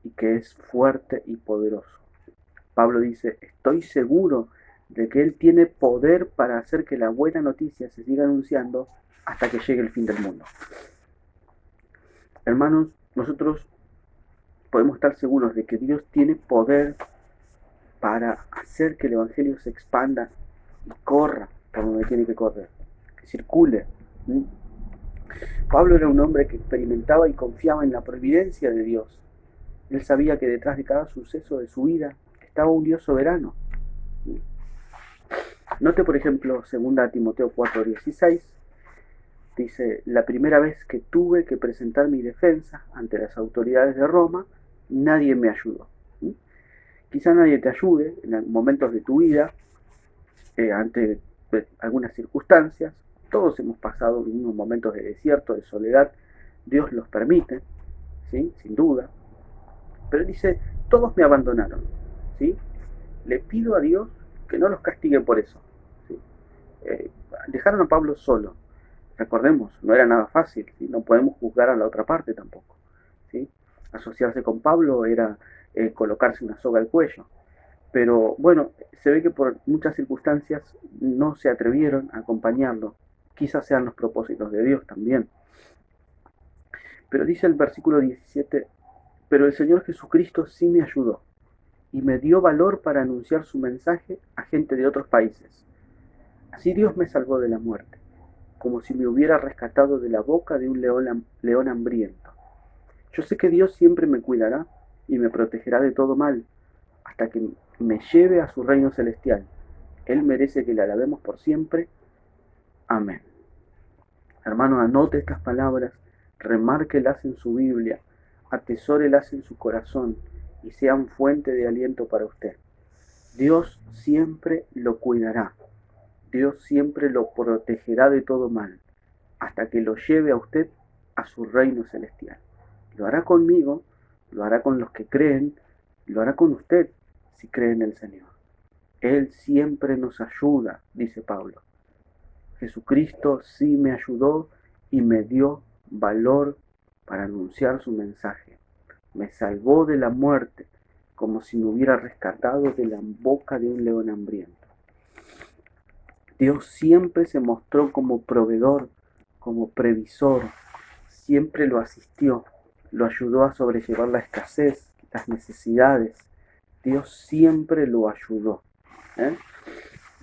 y que es fuerte y poderoso. Pablo dice, estoy seguro de que Él tiene poder para hacer que la buena noticia se siga anunciando hasta que llegue el fin del mundo. Hermanos, nosotros podemos estar seguros de que Dios tiene poder para hacer que el Evangelio se expanda y corra por donde tiene que correr, que circule. Pablo era un hombre que experimentaba y confiaba en la providencia de Dios. Él sabía que detrás de cada suceso de su vida estaba un Dios soberano. Note, por ejemplo, 2 Timoteo 4:16, dice, la primera vez que tuve que presentar mi defensa ante las autoridades de Roma, nadie me ayudó. Quizá nadie te ayude en momentos de tu vida, ante algunas circunstancias. Todos hemos pasado unos momentos de desierto, de soledad. Dios los permite, ¿sí? Sin duda. Pero él dice, todos me abandonaron, ¿sí? Le pido a Dios que no los castigue por eso, ¿sí? Dejaron a Pablo solo. Recordemos, no era nada fácil, ¿sí? No podemos juzgar a la otra parte tampoco, ¿sí? Asociarse con Pablo era colocarse una soga al cuello. Pero bueno, se ve que por muchas circunstancias no se atrevieron a acompañarlo. Quizás sean los propósitos de Dios también. Pero dice el versículo 17, pero el Señor Jesucristo sí me ayudó y me dio valor para anunciar su mensaje a gente de otros países. Así Dios me salvó de la muerte, como si me hubiera rescatado de la boca de un león hambriento. Yo sé que Dios siempre me cuidará y me protegerá de todo mal, hasta que me lleve a su reino celestial. Él merece que le alabemos por siempre. Amén. Hermano, anote estas palabras, remárquelas en su Biblia, atesórelas en su corazón y sean fuente de aliento para usted. Dios siempre lo cuidará. Dios siempre lo protegerá de todo mal, hasta que lo lleve a usted a su reino celestial. Lo hará conmigo, lo hará con los que creen, lo hará con usted si cree en el Señor. Él siempre nos ayuda, dice Pablo. Jesucristo sí me ayudó y me dio valor para anunciar su mensaje. Me salvó de la muerte, como si me hubiera rescatado de la boca de un león hambriento. Dios siempre se mostró como proveedor, como previsor, siempre lo asistió, lo ayudó a sobrellevar la escasez, las necesidades. Dios siempre lo ayudó.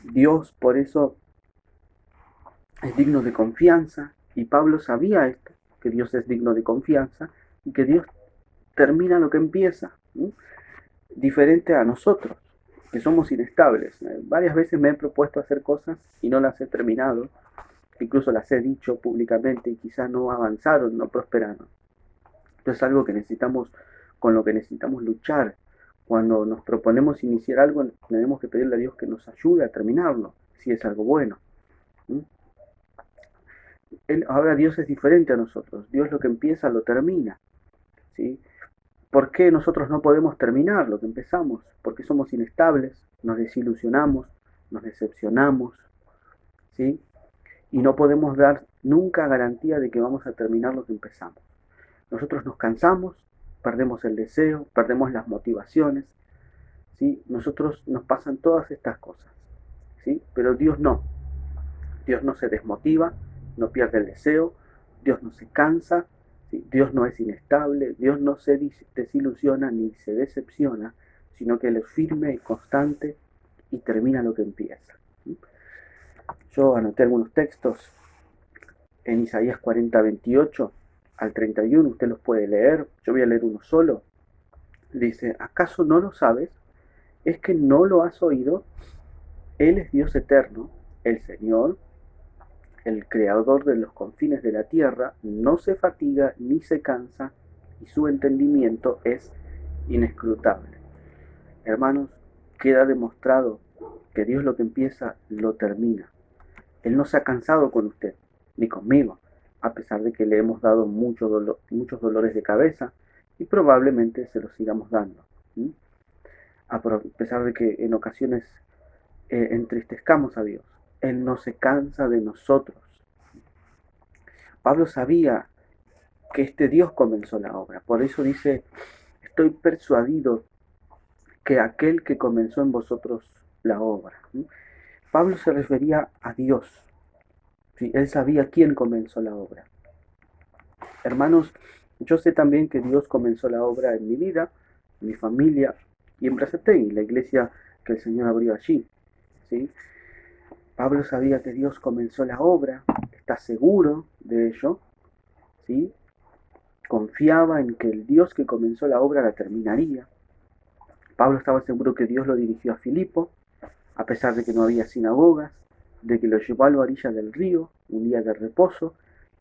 Dios por eso es digno de confianza, y Pablo sabía esto, que Dios es digno de confianza y que Dios termina lo que empieza, ¿sí? Diferente a nosotros, que somos inestables. Varias veces me he propuesto hacer cosas y no las he terminado, incluso las he dicho públicamente y quizás no avanzaron, no prosperaron. Esto es algo que necesitamos, con lo que necesitamos luchar. Cuando nos proponemos iniciar algo, tenemos que pedirle a Dios que nos ayude a terminarlo, si es algo bueno. Ahora Dios es diferente a nosotros. Dios lo que empieza lo termina, ¿sí? ¿Por qué nosotros no podemos terminar lo que empezamos? Porque somos inestables, nos desilusionamos, nos decepcionamos, ¿sí? Y no podemos dar nunca garantía de que vamos a terminar lo que empezamos. Nosotros nos cansamos, perdemos el deseo, perdemos las motivaciones, ¿sí? Nosotros nos pasan todas estas cosas, ¿sí? Pero Dios no. Dios no se desmotiva, no pierde el deseo, Dios no se cansa, ¿sí? Dios no es inestable, Dios no se desilusiona ni se decepciona, sino que Él es firme y constante y termina lo que empieza. Yo anoté algunos textos en Isaías 40, 28 al 31, usted los puede leer, yo voy a leer uno solo. Dice, ¿acaso no lo sabes? ¿Es que no lo has oído? Él es Dios eterno, el Señor, El creador de los confines de la tierra no se fatiga ni se cansa y su entendimiento es inescrutable. Hermanos, queda demostrado que Dios lo que empieza lo termina. Él no se ha cansado con usted, ni conmigo, a pesar de que le hemos dado muchos dolores de cabeza y probablemente se los sigamos dando. A pesar de que en ocasiones entristezcamos a Dios, Él no se cansa de nosotros. Pablo sabía que este Dios comenzó la obra, por eso dice, estoy persuadido que aquel que comenzó en vosotros la obra. Pablo se refería a Dios. ¿Sí? Él sabía quién comenzó la obra. Hermanos, yo sé también que Dios comenzó la obra en mi vida, en mi familia y en Brazategui, la iglesia que el Señor abrió allí. ¿Sí? Pablo sabía que Dios comenzó la obra, está seguro de ello, ¿sí? Confiaba en que el Dios que comenzó la obra la terminaría. Pablo estaba seguro que Dios lo dirigió a Filipo, a pesar de que no había sinagogas, de que lo llevó a la orilla del río, un día de reposo,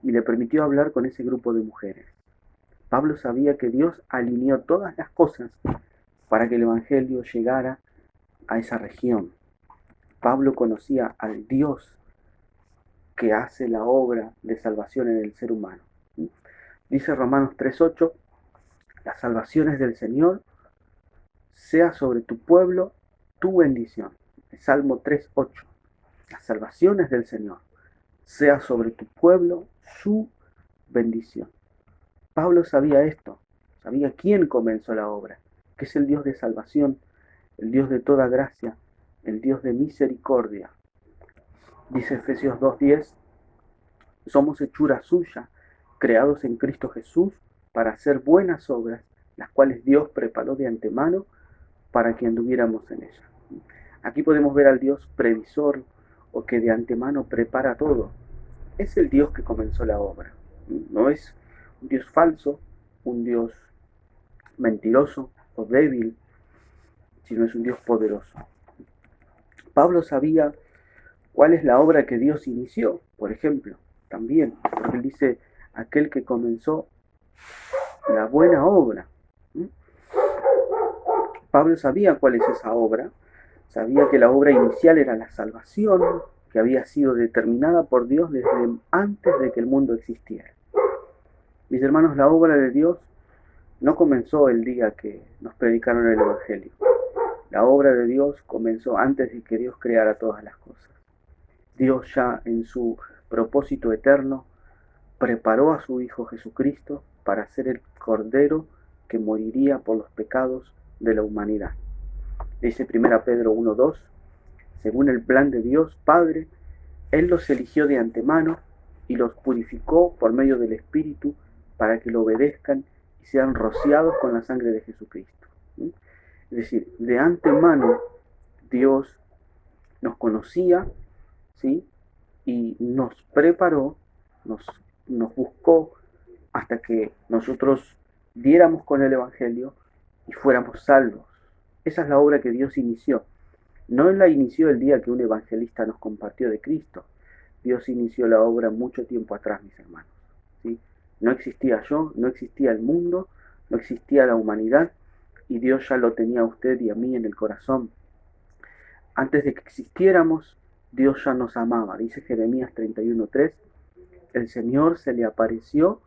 y le permitió hablar con ese grupo de mujeres. Pablo sabía que Dios alineó todas las cosas para que el Evangelio llegara a esa región. Pablo conocía al Dios que hace la obra de salvación en el ser humano. Dice Romanos 3:8, las salvaciones del Señor sea sobre tu pueblo tu bendición. Salmo 3:8, las salvaciones del Señor sea sobre tu pueblo su bendición. Pablo sabía esto, sabía quién comenzó la obra, que es el Dios de salvación, el Dios de toda gracia, el Dios de misericordia. Dice Efesios 2:10, somos hechura suya, creados en Cristo Jesús para hacer buenas obras, las cuales Dios preparó de antemano para que anduviéramos en ellas. Aquí podemos ver al Dios previsor o que de antemano prepara todo. Es el Dios que comenzó la obra. No es un Dios falso, un Dios mentiroso o débil, sino es un Dios poderoso. Pablo sabía cuál es la obra que Dios inició, por ejemplo, también, porque él dice, aquel que comenzó la buena obra. Pablo sabía cuál es esa obra, sabía que la obra inicial era la salvación, que había sido determinada por Dios desde antes de que el mundo existiera. Mis hermanos, la obra de Dios no comenzó el día que nos predicaron el Evangelio. La obra de Dios comenzó antes de que Dios creara todas las cosas. Dios ya en su propósito eterno preparó a su Hijo Jesucristo para ser el Cordero que moriría por los pecados de la humanidad. Dice 1 Pedro 1:2, según el plan de Dios Padre, Él los eligió de antemano y los purificó por medio del Espíritu para que lo obedezcan y sean rociados con la sangre de Jesucristo. Es decir, de antemano Dios nos conocía, ¿sí? Y nos preparó, nos buscó hasta que nosotros diéramos con el Evangelio y fuéramos salvos. Esa es la obra que Dios inició. No la inició el día que un evangelista nos compartió de Cristo. Dios inició la obra mucho tiempo atrás, mis hermanos. ¿Sí? No existía yo, no existía el mundo, no existía la humanidad, y Dios ya lo tenía a usted y a mí en el corazón. Antes de que existiéramos, Dios ya nos amaba. Dice Jeremías 31:3, el Señor se le apareció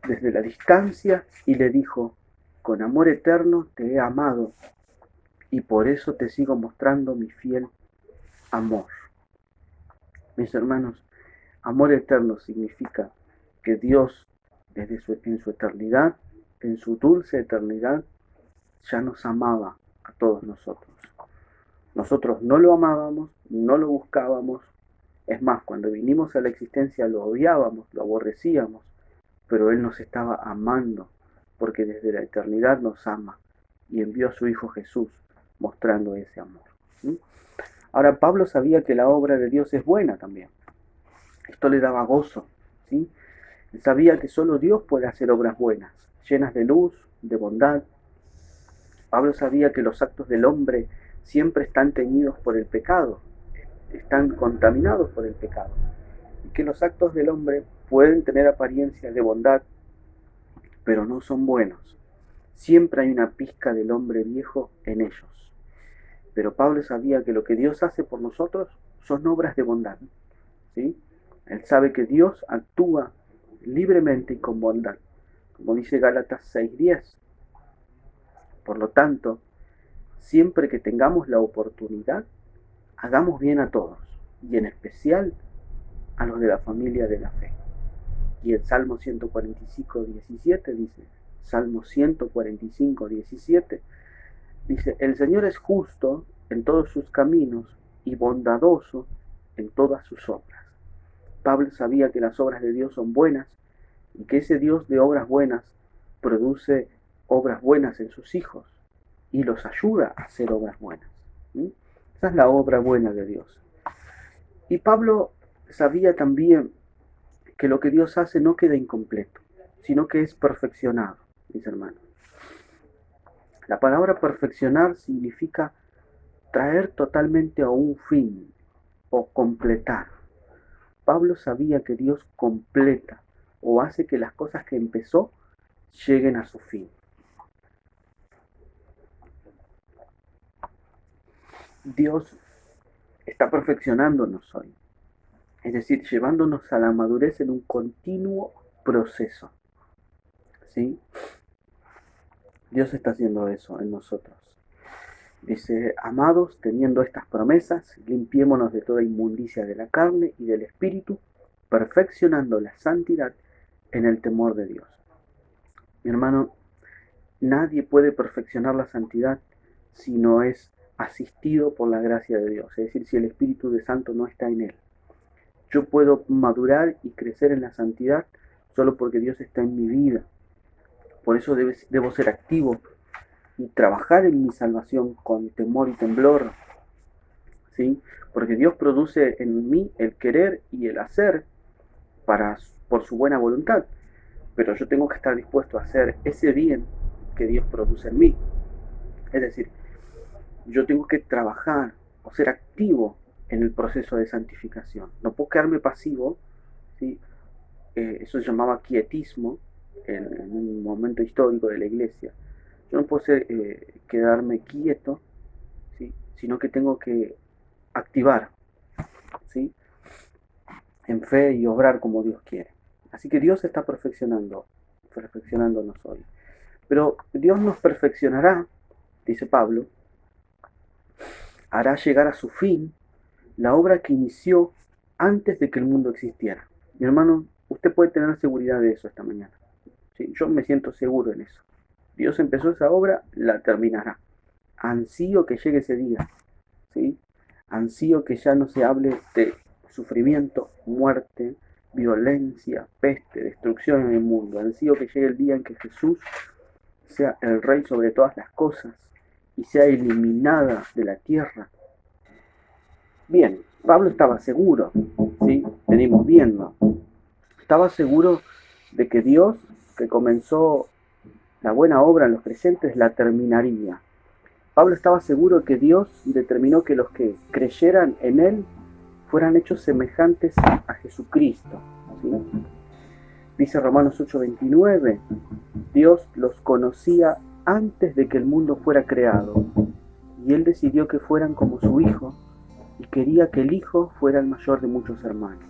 desde la distancia y le dijo, con amor eterno te he amado y por eso te sigo mostrando mi fiel amor. Mis hermanos, amor eterno significa que Dios en su eternidad, en su dulce eternidad, ya nos amaba a todos nosotros. Nosotros no lo amábamos, no lo buscábamos. Es más, cuando vinimos a la existencia lo odiábamos, lo aborrecíamos, pero Él nos estaba amando, porque desde la eternidad nos ama y envió a su Hijo Jesús mostrando ese amor. Ahora, Pablo sabía que la obra de Dios es buena también. Esto le daba gozo, ¿sí? Él sabía que solo Dios puede hacer obras buenas, llenas de luz, de bondad. Pablo sabía que los actos del hombre siempre están teñidos por el pecado. están contaminados por el pecado y que los actos del hombre pueden tener apariencia de bondad, pero no son buenos. Siempre hay una pizca del hombre viejo en ellos. Pero Pablo sabía que lo que Dios hace por nosotros son obras de bondad, ¿sí? Él sabe que Dios actúa libremente y con bondad, como dice Gálatas 6:10. Por lo tanto, siempre que tengamos la oportunidad, hagamos bien a todos, y en especial a los de la familia de la fe. Y el Salmo 145:17 dice, Salmo 145:17, dice, el Señor es justo en todos sus caminos y bondadoso en todas sus obras. Pablo sabía que las obras de Dios son buenas y que ese Dios de obras buenas produce obras buenas en sus hijos y los ayuda a hacer obras buenas. Esa es la obra buena de Dios. Y Pablo sabía también que lo que Dios hace no queda incompleto, sino que es perfeccionado, mis hermanos. La palabra perfeccionar significa traer totalmente a un fin o completar. Pablo sabía que Dios completa o hace que las cosas que empezó lleguen a su fin. Dios está perfeccionándonos hoy, es decir, llevándonos a la madurez en un continuo proceso, ¿sí? Dios está haciendo eso en nosotros. Dice, amados, teniendo estas promesas, limpiémonos de toda inmundicia de la carne y del espíritu, perfeccionando la santidad en el temor de Dios. Mi hermano, nadie puede perfeccionar la santidad si no es asistido por la gracia de Dios, es decir, si el Espíritu de Santo no está en él. Yo puedo madurar y crecer en la santidad solo porque Dios está en mi vida. Por eso debo ser activo y trabajar en mi salvación con temor y temblor, ¿sí? Porque Dios produce en mí el querer y el hacer por su buena voluntad, pero yo tengo que estar dispuesto a hacer ese bien que Dios produce en mí. Es decir, yo tengo que trabajar o ser activo en el proceso de santificación. No puedo quedarme pasivo, ¿sí? Eso se llamaba quietismo en un momento histórico de la iglesia. Yo no puedo quedarme quieto, ¿sí? Sino que tengo que activar, ¿sí? En fe y obrar como Dios quiere. Así que Dios está perfeccionándonos hoy. Pero Dios nos perfeccionará, dice Pablo, hará llegar a su fin la obra que inició antes de que el mundo existiera. Mi hermano, usted puede tener seguridad de eso esta mañana, ¿sí? Yo me siento seguro en eso. Dios empezó esa obra, la terminará. Ansío que llegue ese día, ¿sí? Ansío que ya no se hable de sufrimiento, muerte, violencia, peste, destrucción en el mundo. Ansío que llegue el día en que Jesús sea el Rey sobre todas las cosas y sea eliminada de la tierra. Bien, Pablo estaba seguro, ¿sí? Venimos viendo. Estaba seguro de que Dios, que comenzó la buena obra en los creyentes, la terminaría. Pablo estaba seguro que Dios determinó que los que creyeran en Él fueran hechos semejantes a Jesucristo, ¿sí? Dice Romanos 8:29, Dios los conocía antes de que el mundo fuera creado, y Él decidió que fueran como su Hijo, y quería que el Hijo fuera el mayor de muchos hermanos.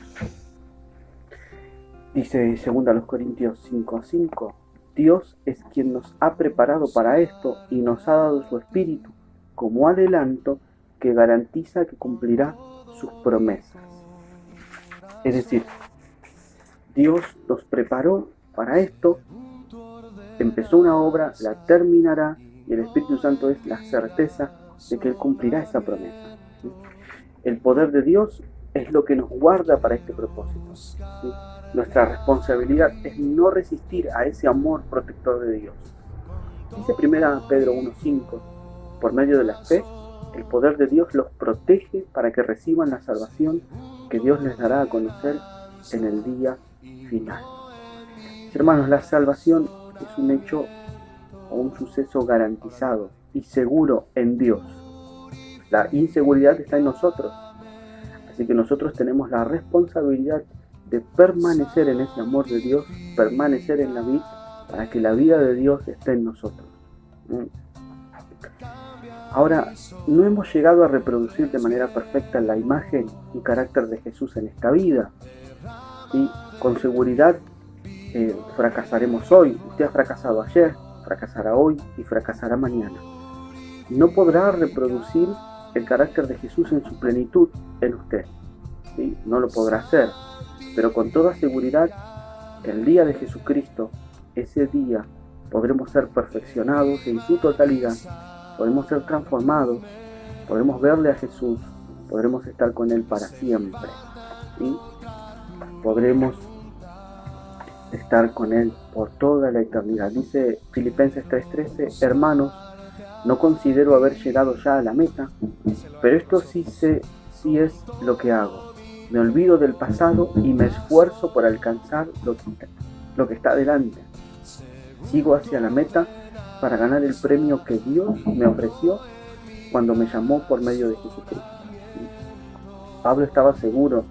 Dice 2 Corintios 5:5, Dios es quien nos ha preparado para esto y nos ha dado su Espíritu como adelanto que garantiza que cumplirá sus promesas. Es decir, Dios nos preparó para esto, empezó una obra, la terminará y el Espíritu Santo es la certeza de que Él cumplirá esa promesa, ¿sí? El poder de Dios es lo que nos guarda para este propósito, ¿sí? Nuestra responsabilidad es no resistir a ese amor protector de Dios. Dice 1 Pedro 1:5, por medio de la fe, el poder de Dios los protege para que reciban la salvación que Dios les dará a conocer en el día final. Hermanos, la salvación es un hecho o un suceso garantizado y seguro en Dios. La inseguridad está en nosotros. Así que nosotros tenemos la responsabilidad de permanecer en ese amor de Dios, permanecer en la vida, para que la vida de Dios esté en nosotros. Ahora, no hemos llegado a reproducir de manera perfecta la imagen y carácter de Jesús en esta vida. Y con seguridad fracasaremos hoy. Usted ha fracasado ayer, fracasará hoy y fracasará mañana. No podrá reproducir el carácter de Jesús en su plenitud en usted. ¿Sí? No lo podrá hacer. Pero con toda seguridad, el día de Jesucristo, ese día podremos ser perfeccionados en su totalidad, podremos ser transformados, podremos verle a Jesús, podremos estar con Él para siempre, ¿sí? Podremos estar con Él por toda la eternidad. Dice Filipenses 3:13, hermanos, no considero haber llegado ya a la meta, pero esto sí es lo que hago. Me olvido del pasado y me esfuerzo por alcanzar lo que está delante. Sigo hacia la meta para ganar el premio que Dios me ofreció cuando me llamó por medio de Jesucristo. Pablo estaba seguro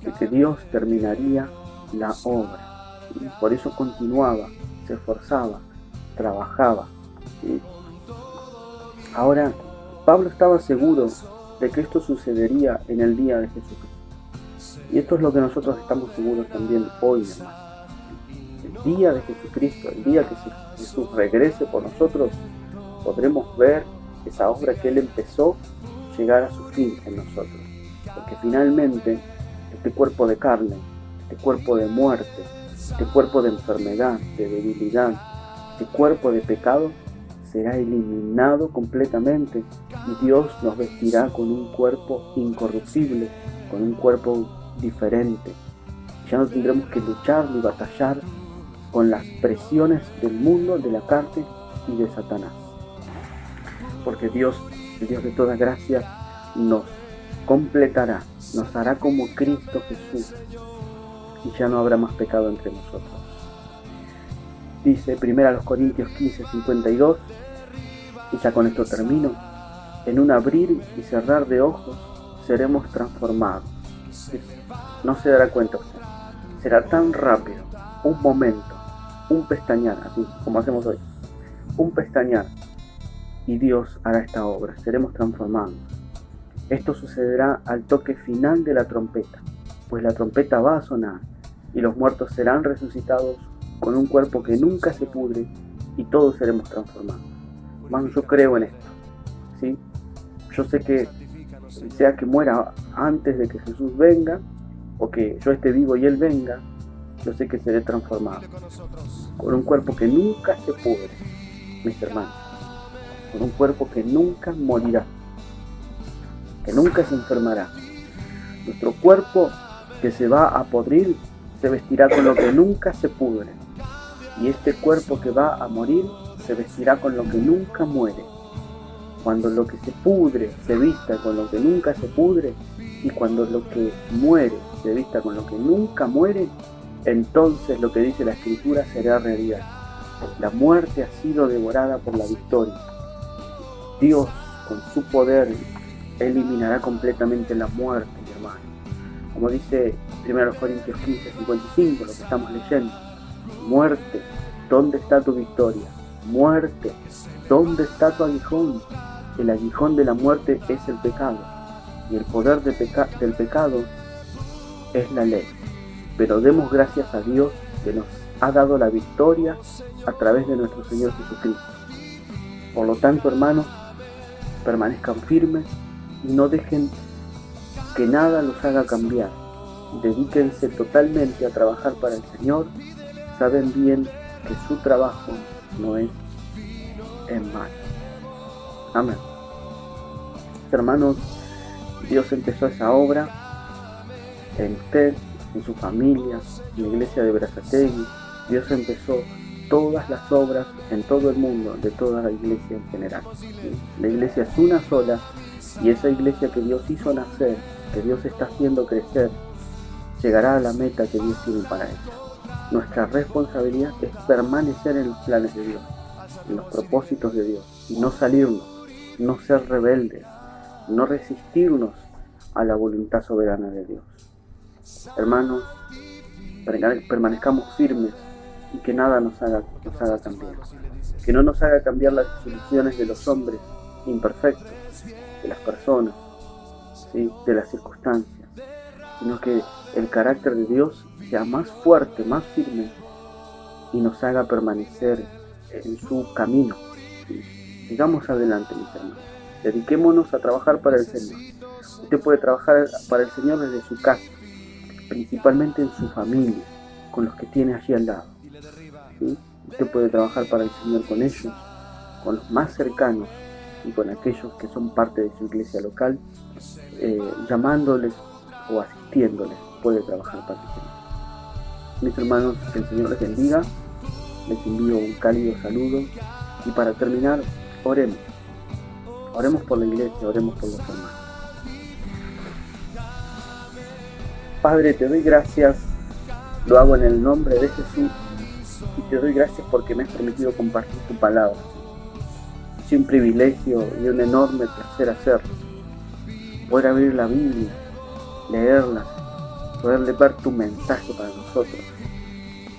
de que Dios terminaría la obra. Por eso continuaba, se esforzaba, trabajaba. Ahora, Pablo estaba seguro de que esto sucedería en el día de Jesucristo. Y esto es lo que nosotros estamos seguros también hoy, hermano. El día de Jesucristo, el día que Jesús regrese por nosotros, podremos ver esa obra que Él empezó llegar a su fin en nosotros. Porque finalmente este cuerpo de carne, este cuerpo de muerte, este cuerpo de enfermedad, de debilidad, este cuerpo de pecado será eliminado completamente y Dios nos vestirá con un cuerpo incorruptible, con un cuerpo diferente. Ya no tendremos que luchar ni batallar con las presiones del mundo, de la carne y de Satanás. Porque Dios, el Dios de toda gracia, nos completará, nos hará como Cristo Jesús y ya no habrá más pecado entre nosotros. Dice 1 Corintios 15:52, y ya con esto termino, en un abrir y cerrar de ojos seremos transformados. No se dará cuenta usted. Será tan rápido, un momento, un pestañear, así como hacemos hoy, un pestañear, y Dios hará esta obra, seremos transformados. Esto sucederá al toque final de la trompeta, pues la trompeta va a sonar, y los muertos serán resucitados con un cuerpo que nunca se pudre, y todos seremos transformados. Hermano, yo creo en esto, ¿sí? Yo sé que sea que muera antes de que Jesús venga, o que yo esté vivo y Él venga, yo sé que seré transformado con un cuerpo que nunca se pudre, mis hermanos, con un cuerpo que nunca morirá, que nunca se enfermará. Nuestro cuerpo que se va a podrir se vestirá con lo que nunca se pudre, y este cuerpo que va a morir se vestirá con lo que nunca muere. Cuando lo que se pudre se vista con lo que nunca se pudre, y cuando lo que muere se vista con lo que nunca muere, entonces lo que dice la Escritura será realidad. La muerte ha sido devorada por la victoria. Dios, con su poder, eliminará completamente la muerte, mi hermano. Como dice 1 Corintios 15:55, lo que estamos leyendo. Muerte, ¿dónde está tu victoria? Muerte, ¿dónde está tu aguijón? El aguijón de la muerte es el pecado, y el poder del pecado es la ley. Pero demos gracias a Dios que nos ha dado la victoria a través de nuestro Señor Jesucristo. Por lo tanto, hermanos, permanezcan firmes y no dejen que nada los haga cambiar. Dedíquense totalmente a trabajar para el Señor. Saben bien que su trabajo no es en vano. Amén. Hermanos, Dios empezó esa obra en usted, en su familia, en la iglesia de Berazategui. Dios empezó todas las obras en todo el mundo, de toda la iglesia en general. La iglesia es una sola, y esa iglesia que Dios hizo nacer, que Dios está haciendo crecer, llegará a la meta que Dios tiene para ella. Nuestra responsabilidad es permanecer en los planes de Dios, en los propósitos de Dios, y no salirnos, no ser rebeldes, no resistirnos a la voluntad soberana de Dios. Hermanos, permanezcamos firmes y que nada nos haga cambiar. Que no nos haga cambiar las soluciones de los hombres imperfectos, de las personas, ¿sí?, de las circunstancias, sino que el carácter de Dios sea más fuerte, más firme y nos haga permanecer en su camino. ¿Sí? Sigamos adelante, mis hermanos. Dediquémonos a trabajar para el Señor. Usted puede trabajar para el Señor desde su casa, principalmente en su familia, con los que tiene allí al lado. ¿Sí? Usted puede trabajar para el Señor con ellos, con los más cercanos y con aquellos que son parte de su iglesia local, llamándoles o asistiéndoles, puede trabajar para el Señor. Mis hermanos, que el Señor les bendiga. Les envío un cálido saludo y para terminar, oremos. Oremos por la iglesia, oremos por los hermanos. Padre, te doy gracias, lo hago en el nombre de Jesús y te doy gracias porque me has permitido compartir tu palabra. Es un privilegio y un enorme placer hacerlo. Poder abrir la Biblia, leerla, poder ver tu mensaje para nosotros.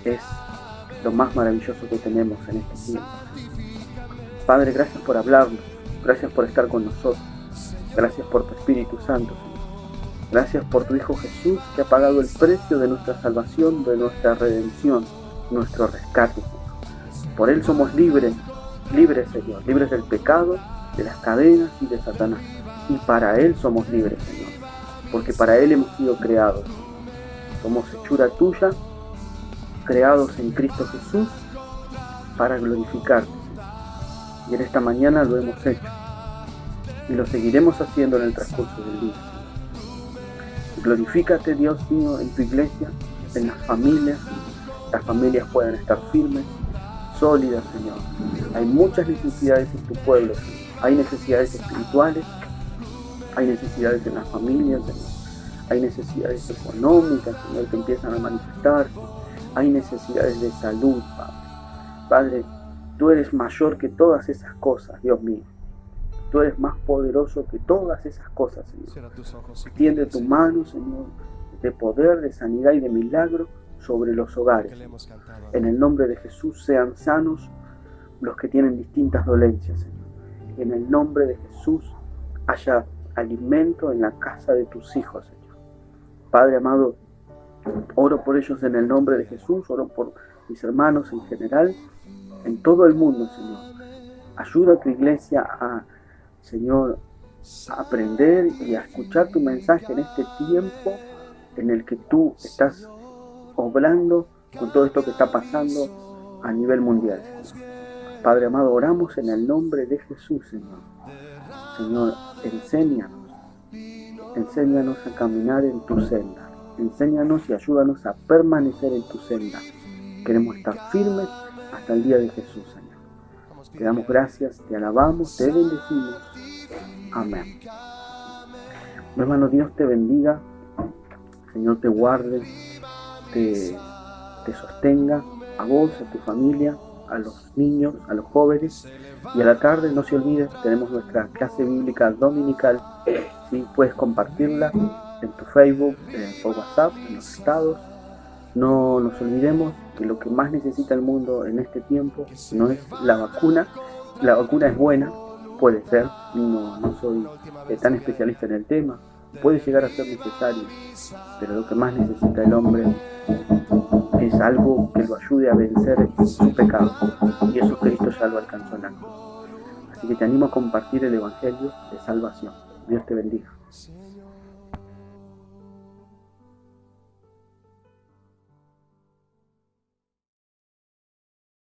Es lo más maravilloso que tenemos en este tiempo. Padre, gracias por hablarnos, gracias por estar con nosotros, gracias por tu Espíritu Santo, Señor. Gracias por tu Hijo Jesús que ha pagado el precio de nuestra salvación, de nuestra redención, nuestro rescate, Señor. Por Él somos libres, Señor, libres del pecado, de las cadenas y de Satanás. Y para Él somos libres, Señor, porque para Él hemos sido creados. Somos hechura tuya, creados en Cristo Jesús para glorificarte. Y en esta mañana lo hemos hecho y lo seguiremos haciendo en el transcurso del día. Glorifícate, Dios mío, en tu iglesia, en las familias puedan estar firmes, sólidas, Señor. Hay muchas necesidades en tu pueblo, Señor. Hay necesidades espirituales, hay necesidades en las familias, Señor. Hay necesidades económicas, Señor, que empiezan a manifestarse. Hay necesidades de salud, Padre. Padre, tú eres mayor que todas esas cosas, Dios mío. Tú eres más poderoso que todas esas cosas, Señor. Extiende tu mano, Señor, de poder, de sanidad y de milagro sobre los hogares. En el nombre de Jesús sean sanos los que tienen distintas dolencias, Señor. En el nombre de Jesús haya alimento en la casa de tus hijos, Señor. Padre amado, oro por ellos en el nombre de Jesús, oro por mis hermanos en general, en todo el mundo, Señor. Ayuda a tu iglesia a, Señor, a aprender y a escuchar tu mensaje en este tiempo en el que tú estás obrando con todo esto que está pasando a nivel mundial, Señor. Padre amado, oramos en el nombre de Jesús, Señor. Señor, enséñanos a caminar en tu senda. Enséñanos y ayúdanos a permanecer en tu senda. Queremos estar firmes hasta el día de Jesús, Señor. Te damos gracias, te alabamos, te bendecimos. Amén. Mi hermano, Dios te bendiga. Señor te guarde, te sostenga a vos, a tu familia, a los niños, a los jóvenes. Y a la tarde, no se olvide, tenemos nuestra clase bíblica dominical. ¿Sí? Puedes compartirla en tu Facebook, por WhatsApp, en los estados. No nos olvidemos que lo que más necesita el mundo en este tiempo no es la vacuna. La vacuna es buena, puede ser, no soy tan especialista en el tema, puede llegar a ser necesario, pero lo que más necesita el hombre es algo que lo ayude a vencer su pecado, y eso Cristo ya lo alcanzó en la cruz. Así que te animo a compartir el Evangelio de salvación. Dios te bendiga.